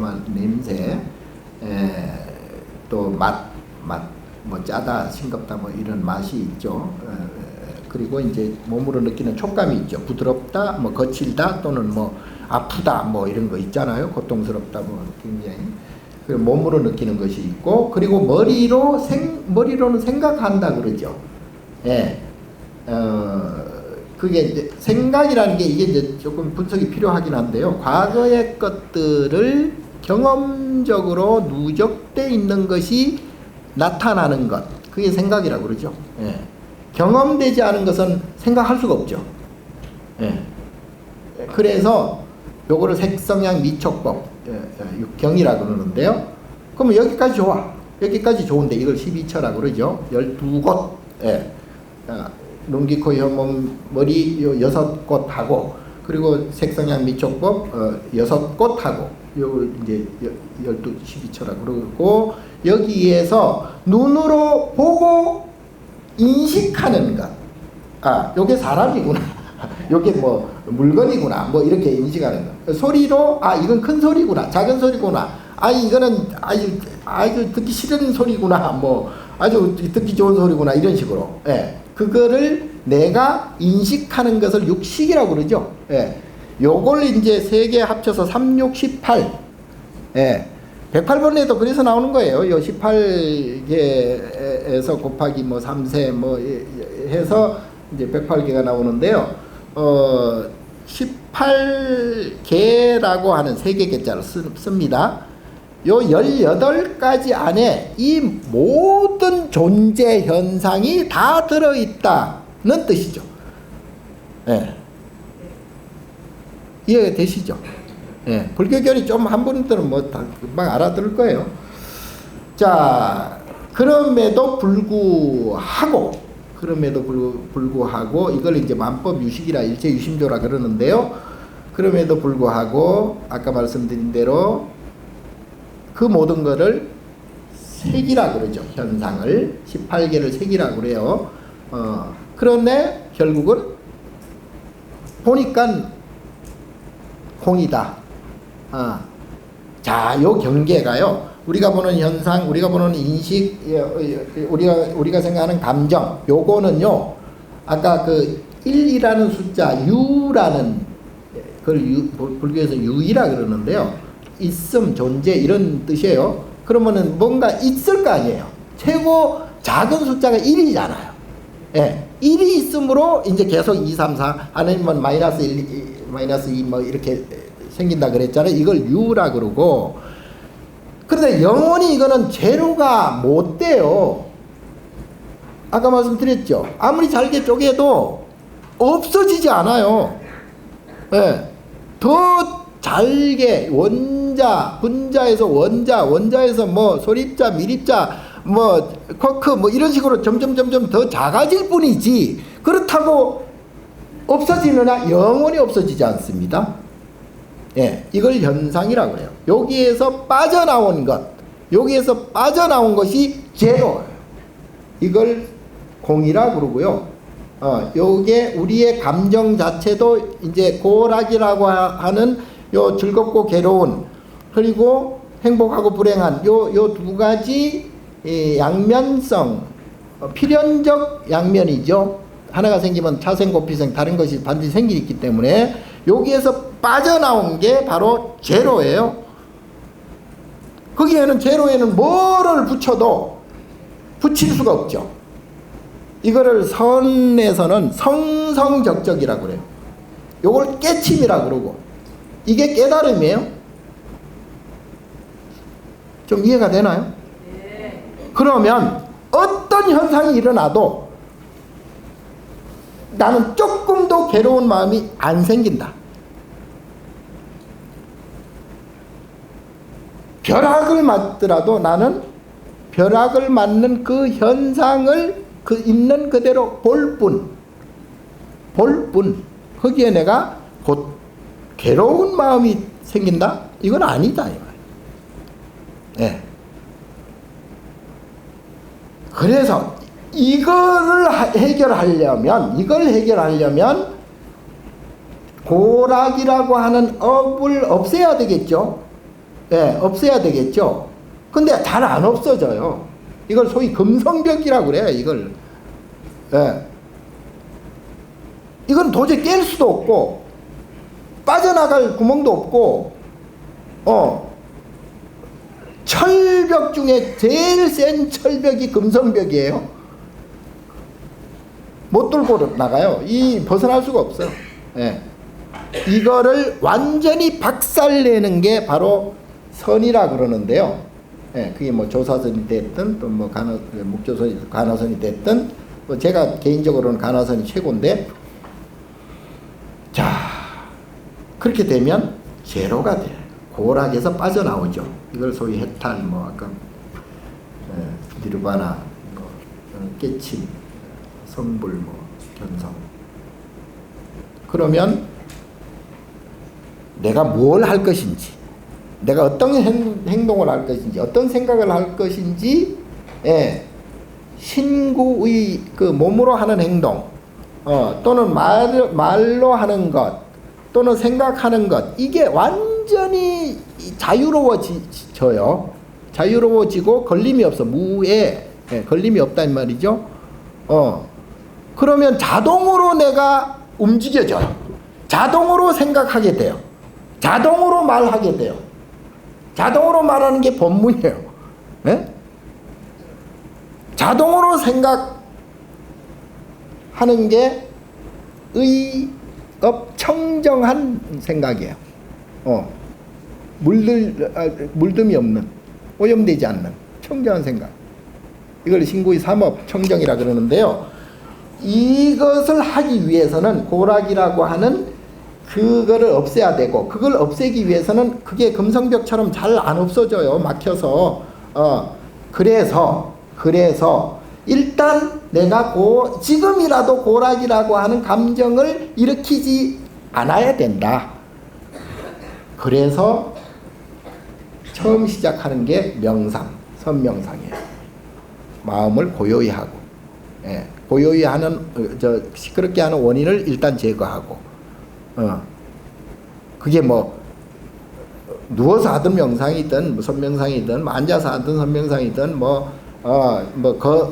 또 맛, 뭐 짜다, 싱겁다, 뭐 이런 맛이 있죠. 그리고 이제 몸으로 느끼는 촉감이 있죠. 부드럽다, 뭐 거칠다, 또는 뭐 아프다, 뭐 이런 거 있잖아요. 고통스럽다, 뭐 굉장히. 그리고 몸으로 느끼는 것이 있고, 그리고 머리로는 생각한다 그러죠. 예. 그게 이제 생각이라는 게 이게 이제 조금 분석이 필요하긴 한데요. 과거의 것들을 경험적으로 누적돼 있는 것이 나타나는 것. 그게 생각이라고 그러죠. 예. 경험되지 않은 것은 생각할 수가 없죠. 예. 그래서 요거를 색성양 미촉법, 육경이라고 그러는데요. 그러면 여기까지 좋아. 여기까지 좋은데 이걸 12처라고 그러죠. 12곳. 예. 눈, 귀, 코, 혀, 몸, 머리 6곳 하고, 그리고 색성양 미촉법 6곳 하고, 요 이제 12처라고 그러고, 여기에서 눈으로 보고 인식하는 것. 아, 요게 사람이구나. 요게 뭐 물건이구나. 뭐 이렇게 인식하는 것. 소리로, 아, 이건 큰 소리구나. 작은 소리구나. 아, 이거는 아주 듣기 싫은 소리구나. 뭐 아주 듣기 좋은 소리구나. 이런 식으로. 예. 그거를 내가 인식하는 것을 육식이라고 그러죠. 예. 요걸 이제 세 개 합쳐서 3, 6, 18. 예. 108번에도 그래서 나오는 거예요. 요 18개에서 곱하기 뭐 3세 뭐 해서 이제 108개가 나오는데요. 18개라고 하는 3개 개자를 씁니다. 요 18가지 안에 이 모든 존재 현상이 다 들어있다는 뜻이죠. 예. 이해가 되시죠? 예. 불교결이 좀 한 분들은 뭐 다 금방 알아들을 거예요. 자, 그럼에도 불구하고 이걸 이제 만법 유식이라 일체 유심조라 그러는데요. 그럼에도 불구하고 아까 말씀드린 대로 그 모든 거를 색이라 그러죠. 현상을 18개를 색이라 그래요. 그런데 결국은 보니까 공이다. 자, 요 경계가요. 우리가 보는 현상, 우리가 보는 인식, 우리가 생각하는 감정, 요거는요. 아까 그 1이라는 숫자, 유라는 그걸 불교에서 유이라 그러는데요. 있음, 존재 이런 뜻이에요. 그러면은 뭔가 있을 거 아니에요. 최고 작은 숫자가 1이잖아요. 예. 1이 있으므로 이제 계속 2, 3, 4 아니면 마이너스 1, 마이너스 2 뭐 이렇게 생긴다 그랬잖아요. 이걸 U라 그러고. 그런데 영원히 이거는 제로가 못 돼요. 아까 말씀드렸죠. 아무리 잘게 쪼개도 없어지지 않아요. 예. 더 잘게 원자, 분자에서 원자, 원자에서 뭐 소립자, 미립자, 뭐 쿼크 뭐 이런 식으로 점점 더 작아질 뿐이지 그렇다고 없어지느냐? 영원히 없어지지 않습니다. 예, 이걸 현상이라고 그래요. 여기에서 빠져나온 것, 여기에서 빠져나온 것이 제로예요. 이걸 공이라고 그러고요. 요게 우리의 감정 자체도 이제 고락이라고 하는 요 즐겁고 괴로운 그리고 행복하고 불행한 요 두 가지 양면성, 필연적 양면이죠. 하나가 생기면 차생, 필생 다른 것이 반드시 생기기 때문에 여기에서 빠져나온 게 바로 제로예요. 거기에는 제로에는 뭐를 붙여도 붙일 수가 없죠. 이거를 선에서는 성성적적이라고 그래요. 요걸 깨침이라고 그러고 이게 깨달음이에요. 좀 이해가 되나요? 네. 그러면 어떤 현상이 일어나도 나는 조금도 괴로운 마음이 안 생긴다. 벼락을 맞더라도 나는 벼락을 맞는 그 현상을 그 있는 그대로 볼 뿐. 거기에 내가 곧 괴로운 마음이 생긴다? 이건 아니다. 예. 그래서 이걸 해결하려면 고락이라고 하는 업을 없애야 되겠죠. 예, 없애야 되겠죠. 근데 잘 안 없어져요. 이걸 소위 금성벽이라고 그래요, 이걸. 예. 이건 도저히 깰 수도 없고, 빠져나갈 구멍도 없고, 철벽 중에 제일 센 철벽이 금성벽이에요. 못 뚫고 나가요. 벗어날 수가 없어요. 예. 이거를 완전히 박살내는 게 바로 선이라 그러는데요. 예, 그게 뭐 조사선이 됐든 또 뭐 목조선이 간화선이 됐든 뭐 제가 개인적으로는 간화선이 최고인데, 자 그렇게 되면 제로가 돼요. 고락에서 빠져나오죠. 이걸 소위 해탈, 뭐 아까 니르바나, 뭐 깨침, 성불, 뭐 견성. 그러면 내가 뭘 할 것인지, 내가 어떤 행동을 할 것인지, 어떤 생각을 할 것인지, 예, 신구의 그 몸으로 하는 행동, 또는 말로 하는 것, 또는 생각하는 것, 이게 완전히 자유로워져요. 자유로워지고 걸림이 없어. 무에, 예, 걸림이 없단 말이죠. 그러면 자동으로 내가 움직여져요. 자동으로 생각하게 돼요. 자동으로 말하게 돼요. 자동으로 말하는 게 본문이에요. 예? 자동으로 생각하는 게 청정한 생각이에요. 물듦이 없는, 오염되지 않는 청정한 생각. 이걸 신구의 삼업 청정이라 그러는데요. 이것을 하기 위해서는 고락이라고 하는 그거를 없애야 되고, 그걸 없애기 위해서는 그게 금성벽처럼 잘 안 없어져요. 막혀서. 그래서 일단 내가 지금이라도 고락이라고 하는 감정을 일으키지 않아야 된다. 그래서 처음 시작하는 게 명상, 선명상이에요. 마음을 고요히 하고, 예, 고요히 하는, 시끄럽게 하는 원인을 일단 제거하고, 그게 뭐 누워서 하든 명상이든 뭐 선명상이든, 뭐 앉아서 하든 선명상이든,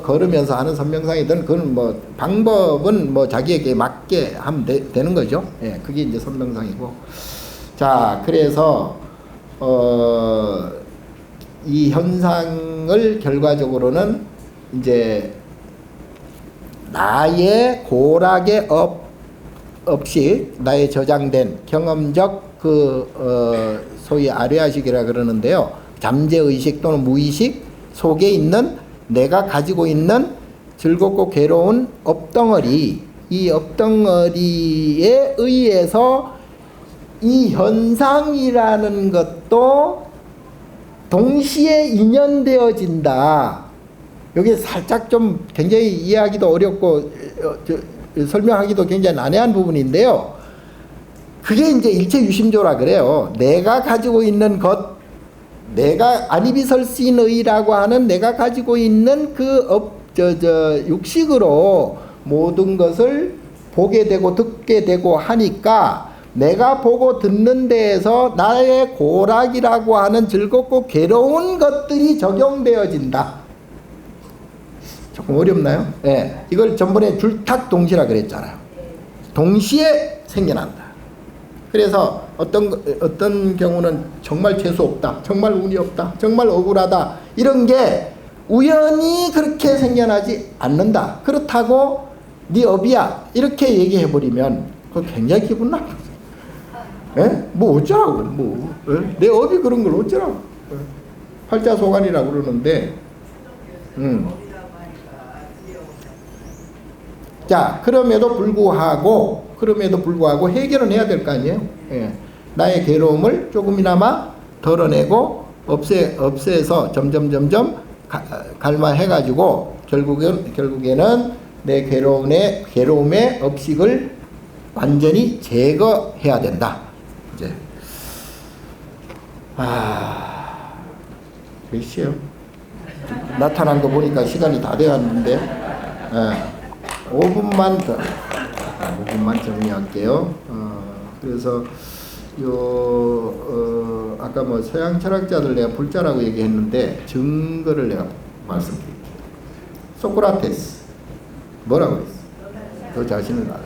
걸으면서 하는 선명상이든, 그건 뭐 방법은 뭐 자기에게 맞게 하면 되는 거죠. 예, 그게 이제 선명상이고. 자, 그래서 이 현상을 결과적으로는 이제 나의 고락의 없이 나의 저장된 경험적 소위 아뢰아식이라 그러는데요. 잠재의식 또는 무의식 속에 있는 내가 가지고 있는 즐겁고 괴로운 업덩어리, 이 업덩어리에 의해서 이 현상이라는 것도 동시에 인연되어진다. 여기 살짝 좀 굉장히 이해하기도 어렵고 설명하기도 굉장히 난해한 부분인데요. 그게 이제 일체유심조라 그래요. 내가 가지고 있는 것, 내가 아니비설신의라고 하는 내가 가지고 있는 육식으로 모든 것을 보게 되고 듣게 되고 하니까 내가 보고 듣는 데에서 나의 고락이라고 하는 즐겁고 괴로운 것들이 적용되어진다. 조금 어렵나요? 네. 이걸 전번에 줄탁동시라 그랬잖아요. 동시에 생겨난다. 그래서 어떤 경우는 정말 재수 없다, 정말 운이 없다, 정말 억울하다, 이런 게 우연히 그렇게 생겨나지 않는다. 그렇다고 네 업이야 이렇게 얘기해버리면 그거 굉장히 기분 나쁘죠. 예? 뭐 어쩌라고, 뭐 내 업이 그런 걸 어쩌라고. 팔자소관이라고 그러는데 자, 그럼에도 불구하고 해결은 해야 될 거 아니에요. 예. 나의 괴로움을 조금이나마 덜어내고 없애서 점점 갈마해가지고 결국에는 내 괴로움의 업식을 완전히 제거해야 된다. 이제 몇 시에요? 나타난 거 보니까 시간이 다 되었는데 5분만 정리할게요. 그래서 아까 뭐 서양 철학자들 내가 불자라고 얘기했는데 증거를 내가 말씀드릴게요. 소크라테스 뭐라고 했어? 너 자신을 알아.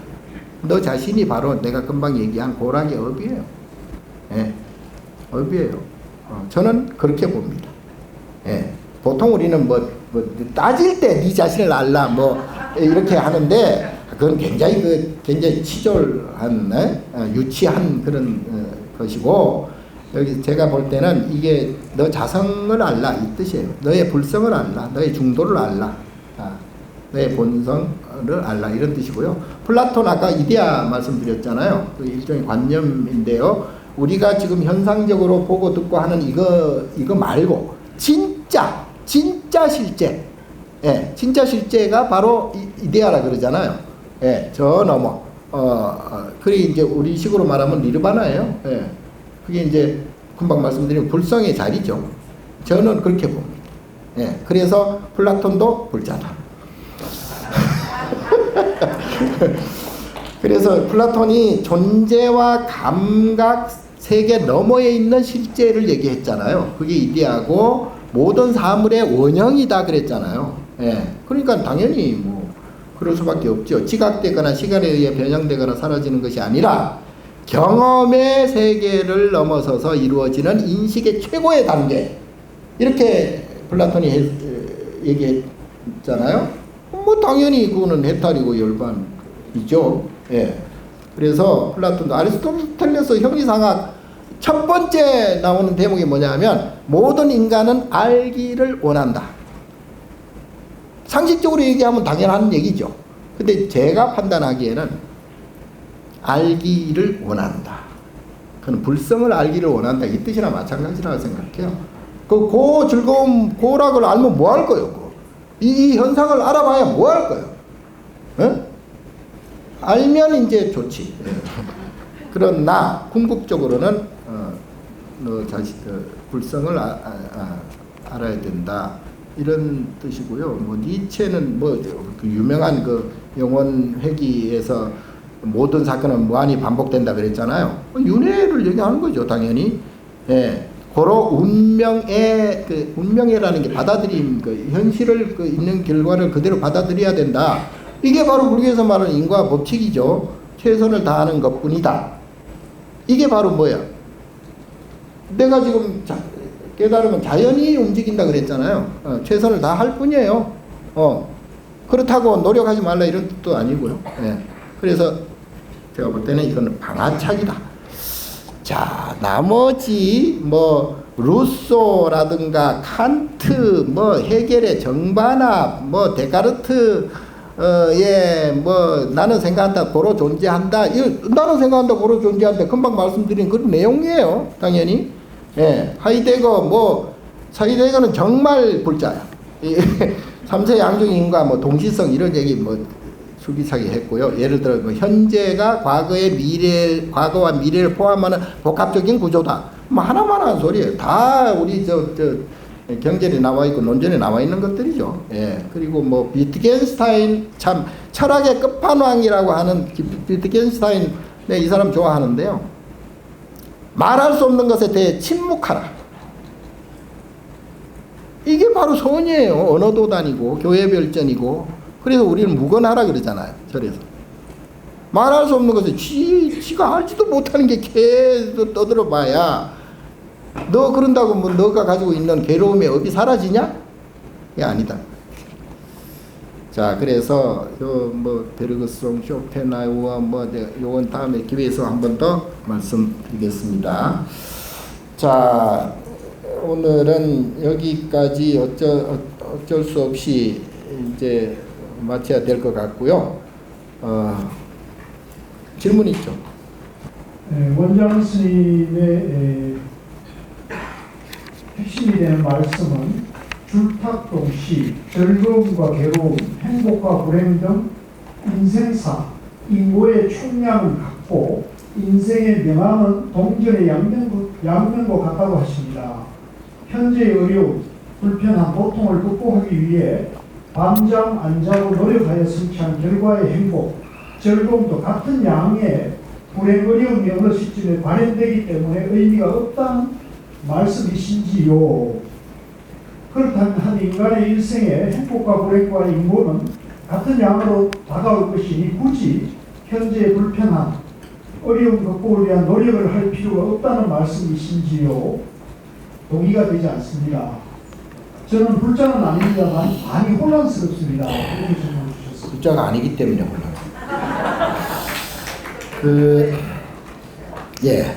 너 자신이 바로 내가 금방 얘기한 고락의 업이에요. 예, 업이에요. 저는 그렇게 봅니다. 예, 보통 우리는 뭐 따질 때 네 자신을 알라 뭐 이렇게 하는데 그건 굉장히 치졸한 유치한 그런 것이고, 여기 제가 볼 때는 이게 너 자성을 알라 이 뜻이에요. 너의 불성을 알라, 너의 중도를 알라, 너의 본성을 알라 이런 뜻이고요. 플라톤 아까 이데아 말씀드렸잖아요. 그 일종의 관념인데요. 우리가 지금 현상적으로 보고 듣고 하는 이거 말고 진짜 실제, 예, 진짜 실제가 바로 이데아라 그러잖아요. 예, 저 넘어. 그게 이제 우리 식으로 말하면 니르바나예요. 예, 그게 이제 금방 말씀드린 불성의 자리죠. 저는 그렇게 봅니다. 예, 그래서 플라톤도 불자다. 그래서 플라톤이 존재와 감각 세계 너머에 있는 실제를 얘기했잖아요. 그게 이데아고 모든 사물의 원형이다 그랬잖아요. 예, 그러니까 당연히 뭐 그럴 수밖에 없죠. 지각되거나 시간에 의해 변형되거나 사라지는 것이 아니라 경험의 세계를 넘어서서 이루어지는 인식의 최고의 단계, 이렇게 플라톤이 얘기했잖아요. 뭐 당연히 그거는 해탈이고 열반이죠. 예. 그래서 플라톤도 아리스토텔레스 형이상학 첫 번째 나오는 대목이 뭐냐면 모든 인간은 알기를 원한다. 상식적으로 얘기하면 당연한 얘기죠. 근데 제가 판단하기에는 알기를 원한다. 그건 불성을 알기를 원한다. 이 뜻이나 마찬가지라고 생각해요. 그 즐거움, 고락을 알면 뭐 할 거예요? 이 현상을 알아봐야 뭐 할 거예요? 어? 알면 이제 좋지. 그러나 궁극적으로는 너 자신 불성을 알아야 된다. 이런 뜻이고요. 뭐 니체는 그 유명한 그 영혼 회귀에서 모든 사건은 무한히 반복된다 그랬잖아요. 윤회를 얘기하는 거죠, 당연히. 예. 고로 운명이라는 게 받아들임, 현실을 있는 결과를 그대로 받아들여야 된다. 이게 바로 불교에서 말하는 인과 법칙이죠. 최선을 다하는 것뿐이다. 이게 바로 뭐야? 내가 지금 깨달으면 자연히 움직인다 그랬잖아요. 최선을 다할 뿐이에요. 그렇다고 노력하지 말라 이런 뜻도 아니고요. 예. 그래서 제가 볼 때는 이거는 방아착이다. 자, 나머지 뭐 루소라든가 칸트, 뭐 헤겔의 정반합, 뭐 데카르트 뭐 나는 생각한다 고로 존재한다. 나는 생각한다 고로 존재한다. 금방 말씀드린 그런 내용이에요. 당연히. 예. 하이데거는 정말 불자야. 삼세 양중인과 뭐 동시성 이런 얘기 뭐 수기차게 했고요. 예를 들어 뭐 현재가 과거와 미래를 포함하는 복합적인 구조다. 뭐 하나만 한 소리예요. 다 우리 경전에 나와 있고 논전에 나와 있는 것들이죠. 예. 그리고 뭐 비트겐슈타인 참 철학의 끝판왕이라고 하는 비트겐슈타인 이 사람 좋아하는데요. 말할 수 없는 것에 대해 침묵하라. 이게 바로 선이에요. 언어도 다니고 교회별전이고. 그래서 우리는 묵언하라 그러잖아요. 절에서. 말할 수 없는 것을 지가 알지도 못하는 게 계속 떠들어 봐야 너 그런다고 뭐 너가 가지고 있는 괴로움의 업이 사라지냐? 이게 아니다. 자, 그래서 뭐 베르그송, 쇼펜하우어 요건 다음에 기회에서 한 번 더 말씀드리겠습니다. 자, 오늘은 여기까지 어쩔 수 없이 이제 마쳐야 될 것 같고요. 질문 있죠? 원장 스님의 핵심이 되는 말씀은 줄탁동시, 즐거움과 괴로움, 행복과 불행 등 인생사, 인고의 총량을 갖고 인생의 명암은 동전의 양면과 같다고 하십니다. 현재의 어려움, 불편한 고통을 극복하기 위해 밤잠 안 자고 노력하여 성취한 결과의 행복, 즐거움도 같은 양의 불행 어려움이 어느 시점에 발현되기 때문에 의미가 없다는 말씀이신지요? 그렇다면 한 인간의 일생에 행복과 불행과 인고는 같은 양으로 다가올 것이니 굳이 현재의 불편한 어려움 극복을 위한 노력을 할 필요가 없다는 말씀이신지요? 동의가 되지 않습니다. 저는 불자는 아닙니다만 많이 혼란스럽습니다. 이렇게 질문을 주셨습니다. 불자가 아니기 때문에 혼란스럽습니다.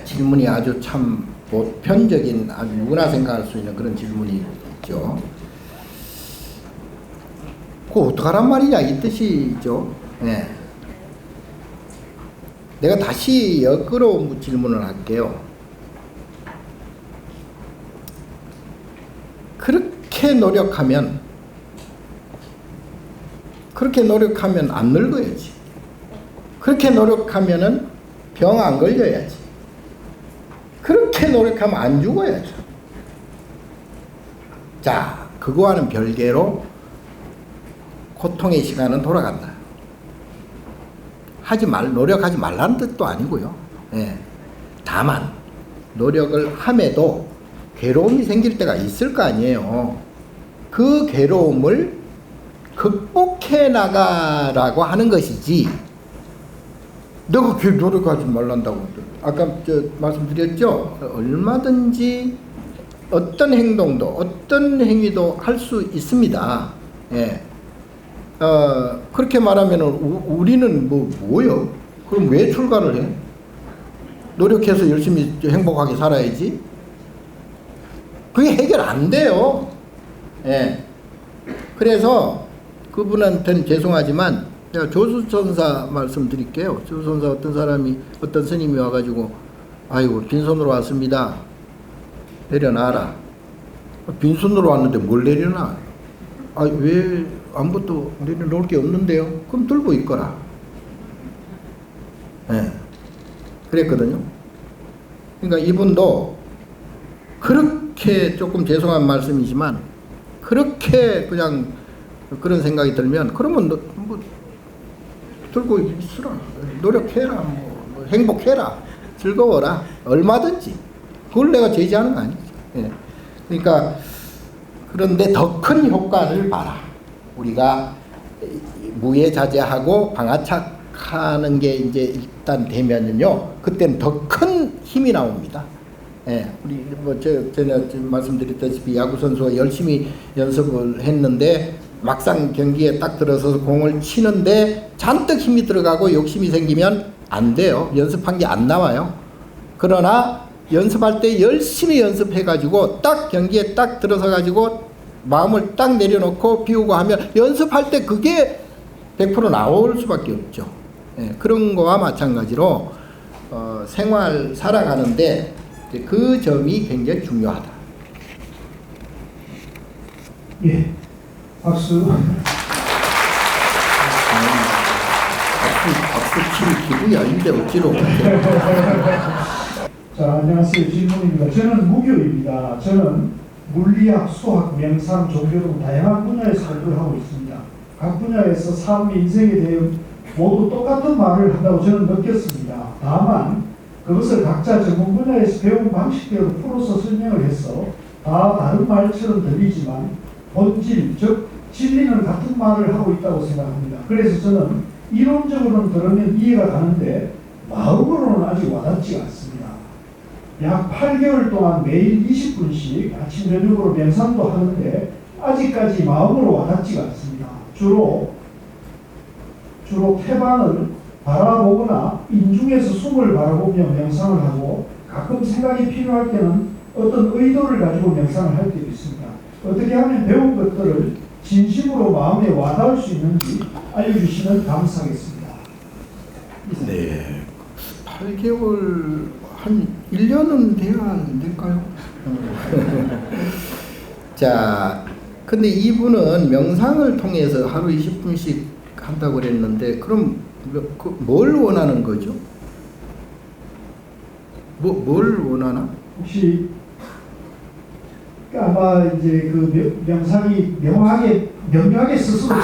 질문이 아주 참 보편적인, 아주 누구나 생각할 수 있는 그런 질문이 있죠. 그거 어떡하란 말이냐 이 뜻이죠. 네. 내가 다시 역으로 질문을 할게요. 그렇게 노력하면 안 늙어야지. 그렇게 노력하면은 병 안 걸려야지. 그렇게 노력하면 안 죽어야죠. 자, 그거와는 별개로 고통의 시간은 돌아간다. 노력하지 말라는 뜻도 아니고요. 예. 다만 노력을 함에도 괴로움이 생길 때가 있을 거 아니에요. 그 괴로움을 극복해 나가라고 하는 것이지, 내가 노력하지 말란다고. 아까 말씀드렸죠? 얼마든지 어떤 행동도, 어떤 행위도 할 수 있습니다. 예. 그렇게 말하면 우리는 뭐요? 그럼 왜 출가를 해? 노력해서 열심히 행복하게 살아야지. 그게 해결 안 돼요. 예. 그래서 그분한테는 죄송하지만 제가 조수천사 말씀드릴게요. 조수천사 어떤 스님이 와가지고, 아이고 빈손으로 왔습니다. 내려놔라. 빈손으로 왔는데 뭘 내려놔? 왜 아무것도 내려놓을 게 없는데요? 그럼 들고 있거라. 예. 그랬거든요. 그러니까 이분도 그렇게, 조금 죄송한 말씀이지만 그렇게 그냥 그런 생각이 들면, 그러면 뭐 들고 있으라, 노력해라, 뭐 행복해라, 즐거워라, 얼마든지. 그걸 내가 제지하는 거 아니죠. 예. 그러니까 그런데 더 큰 효과를 봐라. 우리가 무예자제하고 방아착하는 게 이제 일단 되면은요, 그때는 더 큰 힘이 나옵니다. 예, 우리 뭐 제가 지금 말씀드렸다시피 야구 선수가 열심히 연습을 했는데 막상 경기에 딱 들어서서 공을 치는데 잔뜩 힘이 들어가고 욕심이 생기면 안 돼요. 연습한 게 안 나와요. 그러나 연습할 때 열심히 연습해가지고 딱 경기에 딱 들어서가지고 마음을 딱 내려놓고 비우고 하면 연습할 때 그게 100% 나올 수밖에 없죠. 예, 그런 거와 마찬가지로 생활 살아가는데 그 점이 굉장히 중요하다. 예, 박수. 박수 칠 기분이 아닌데 어찌로. 자, 안녕하세요. 질문입니다. 저는 무교입니다. 저는 물리학, 수학, 명상, 종교 등 다양한 분야에서 활동을 하고 있습니다. 각 분야에서 삶, 인생에 대해 모두 똑같은 말을 한다고 저는 느꼈습니다. 다만 그것을 각자 전문 분야에서 배운 방식대로 풀어서 설명을 해서 다 다른 말처럼 들리지만 본질, 즉 진리는 같은 말을 하고 있다고 생각합니다. 그래서 저는 이론적으로는 들으면 이해가 가는데 마음으로는 아직 와닿지 않습니다. 약 8개월 동안 매일 20분씩 아침 저녁으로 명상도 하는데 아직까지 마음으로 와닿지가 않습니다. 주로 태반을 바라보거나 인중에서 숨을 바라보며 명상을 하고 가끔 생각이 필요할 때는 어떤 의도를 가지고 명상을 할 때도 있습니다. 어떻게 하면 배운 것들을 진심으로 마음에 와닿을 수 있는지 알려주시면 감사하겠습니다. 네, 8개월 한 1년은 돼야 안 될까요? 자, 근데 이분은 명상을 통해서 하루 20분씩 한다고 그랬는데 그럼 뭘 원하는 거죠? 뭘 원하나? 혹시 아마 이제 그 명상이 명료하게 스스로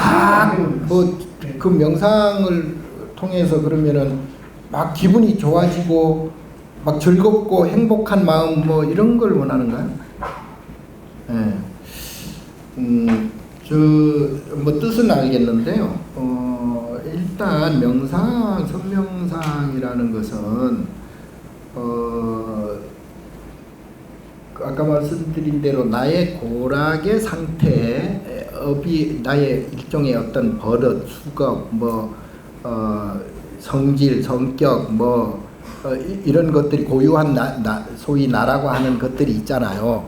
그 명상을 통해서 그러면은 막 기분이 좋아지고 막 즐겁고 행복한 마음 뭐 이런 걸 원하는가요? 예. 뭐 뜻은 알겠는데요. 일단 명상, 선명상이라는 것은 아까 말씀드린 대로 나의 고락의 상태, 나의 일종의 어떤 버릇, 수급, 성질, 성격, 이런 것들이 고유한 소위 나라고 하는 것들이 있잖아요.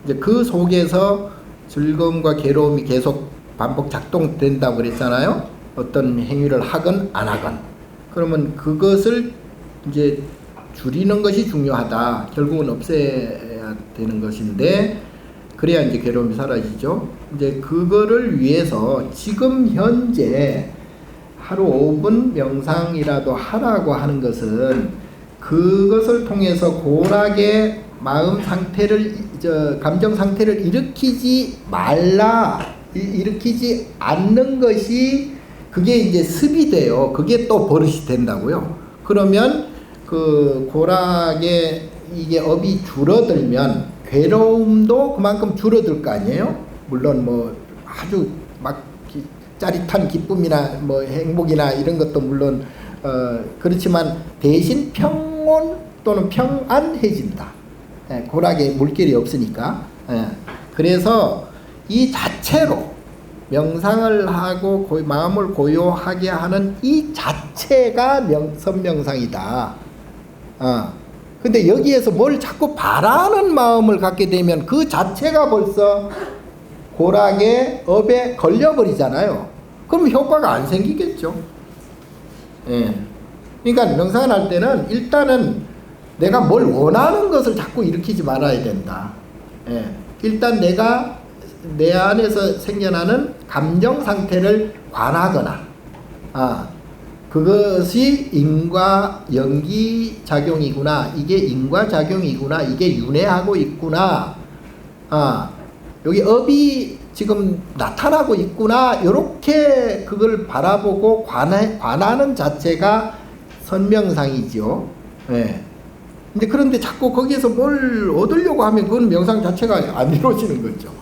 이제 그 속에서 즐거움과 괴로움이 계속 반복 작동된다고 그랬잖아요. 어떤 행위를 하건 안 하건. 그러면 그것을 이제 줄이는 것이 중요하다. 결국은 없애야 되는 것인데, 그래야 이제 괴로움이 사라지죠. 이제 그거를 위해서 지금 현재 하루 5분 명상이라도 하라고 하는 것은 그것을 통해서 고락의 마음 상태를, 감정 상태를 일으키지 않는 것이 그게 이제 습이 돼요. 그게 또 버릇이 된다고요. 그러면 그 고락의 이게 업이 줄어들면 괴로움도 그만큼 줄어들 거 아니에요? 물론 뭐 아주 막 짜릿한 기쁨이나 뭐 행복이나 이런 것도 물론 그렇지만 대신 평온 또는 평안해진다. 예, 고락에 물결이 없으니까. 예, 그래서 이 자체로 명상을 하고 마음을 고요하게 하는 이 자체가 선명상이다. 근데 여기에서 뭘 자꾸 바라는 마음을 갖게 되면 그 자체가 벌써 고락의 업에 걸려버리잖아요. 그럼 효과가 안 생기겠죠. 예. 그러니까 명상을 할 때는 일단은 내가 뭘 원하는 것을 자꾸 일으키지 말아야 된다. 예. 일단 내가 내 안에서 생겨나는 감정 상태를 관하거나, 그것이 인과 연기 작용이구나, 이게 인과 작용이구나, 이게 윤회하고 있구나, 여기 업이 지금 나타나고 있구나, 이렇게 그걸 바라보고 관하는 자체가 선명상이죠. 예. 근데 그런데 자꾸 거기에서 뭘 얻으려고 하면 그건 명상 자체가 안 이루어지는 거죠.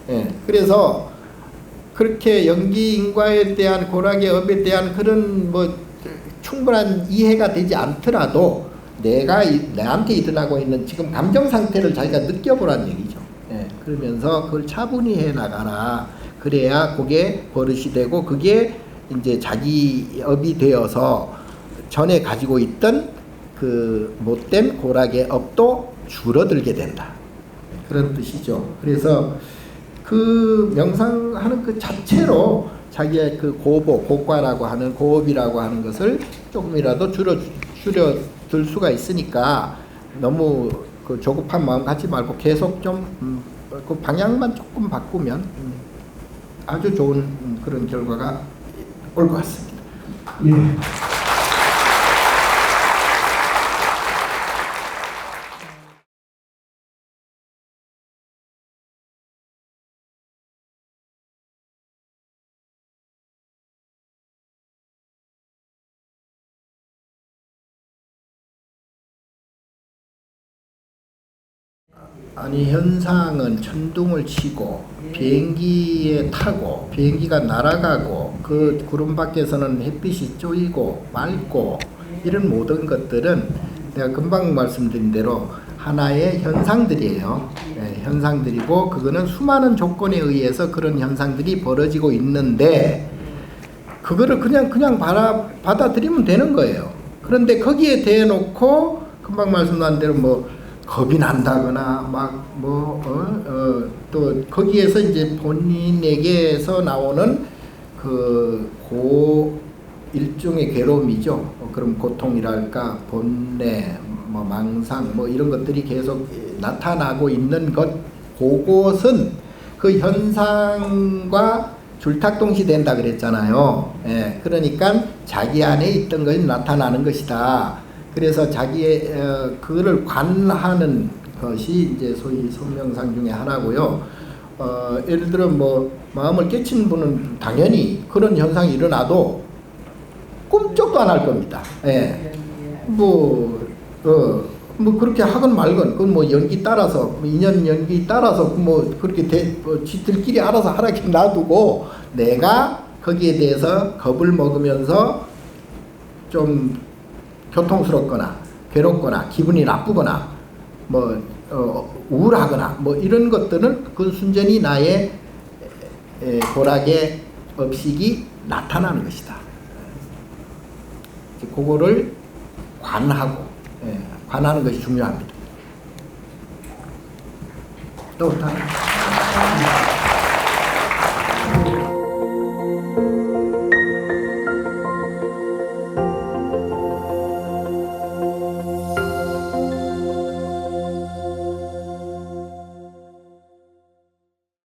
예. 그래서 그렇게 연기 인과에 대한 고락의 업에 대한 그런 뭐 충분한 이해가 되지 않더라도 내한테 일어나고 있는 지금 감정 상태를 자기가 느껴보라는 얘기죠. 예, 그러면서 그걸 차분히 해 나가라. 그래야 그게 버릇이 되고 그게 이제 자기 업이 되어서 전에 가지고 있던 그 못된 고락의 업도 줄어들게 된다. 그런 뜻이죠. 그래서 그 명상하는 그 자체로 자기의 그 고과라고 하는 고업이라고 하는 것을 조금이라도 줄여들 수가 있으니까 너무 그 조급한 마음 갖지 말고 계속 좀 그 방향만 조금 바꾸면 아주 좋은 그런 결과가 올 것 같습니다. 예. 아니 현상은 천둥을 치고 비행기에 타고 비행기가 날아가고 그 구름 밖에서는 햇빛이 쪼이고 맑고 이런 모든 것들은 내가 금방 말씀드린 대로 하나의 현상들이에요. 네, 현상들이고 그거는 수많은 조건에 의해서 그런 현상들이 벌어지고 있는데 그거를 그냥 받아들이면 되는 거예요. 그런데 거기에 대해놓고 금방 말씀드린 대로 뭐 겁이 난다거나 또 거기에서 이제 본인에게서 나오는 그 일종의 괴로움이죠. 그럼 고통이랄까 본래 망상 이런 것들이 계속 나타나고 있는 그것은 그 현상과 줄탁동시된다 그랬잖아요. 예, 그러니까 자기 안에 있던 것이 나타나는 것이다. 그래서 자기의 그거를 관하는 것이 이제 소위 손명상 중에 하나고요. 예를 들어 마음을 깨친 분은 당연히 그런 현상이 일어나도 꿈쩍도 안 할 겁니다. 예. 그렇게 하건 말건 그건 연기 따라서 인연 연기 따라서 그렇게 지들끼리 알아서 하라게 놔두고 내가 거기에 대해서 겁을 먹으면서 좀 교통스럽거나 괴롭거나 기분이 나쁘거나 우울하거나 이런 것들은 그 순전히 나의 고락의 업식이 나타나는 것이다. 그거를 관하는 것이 중요합니다. 또 다른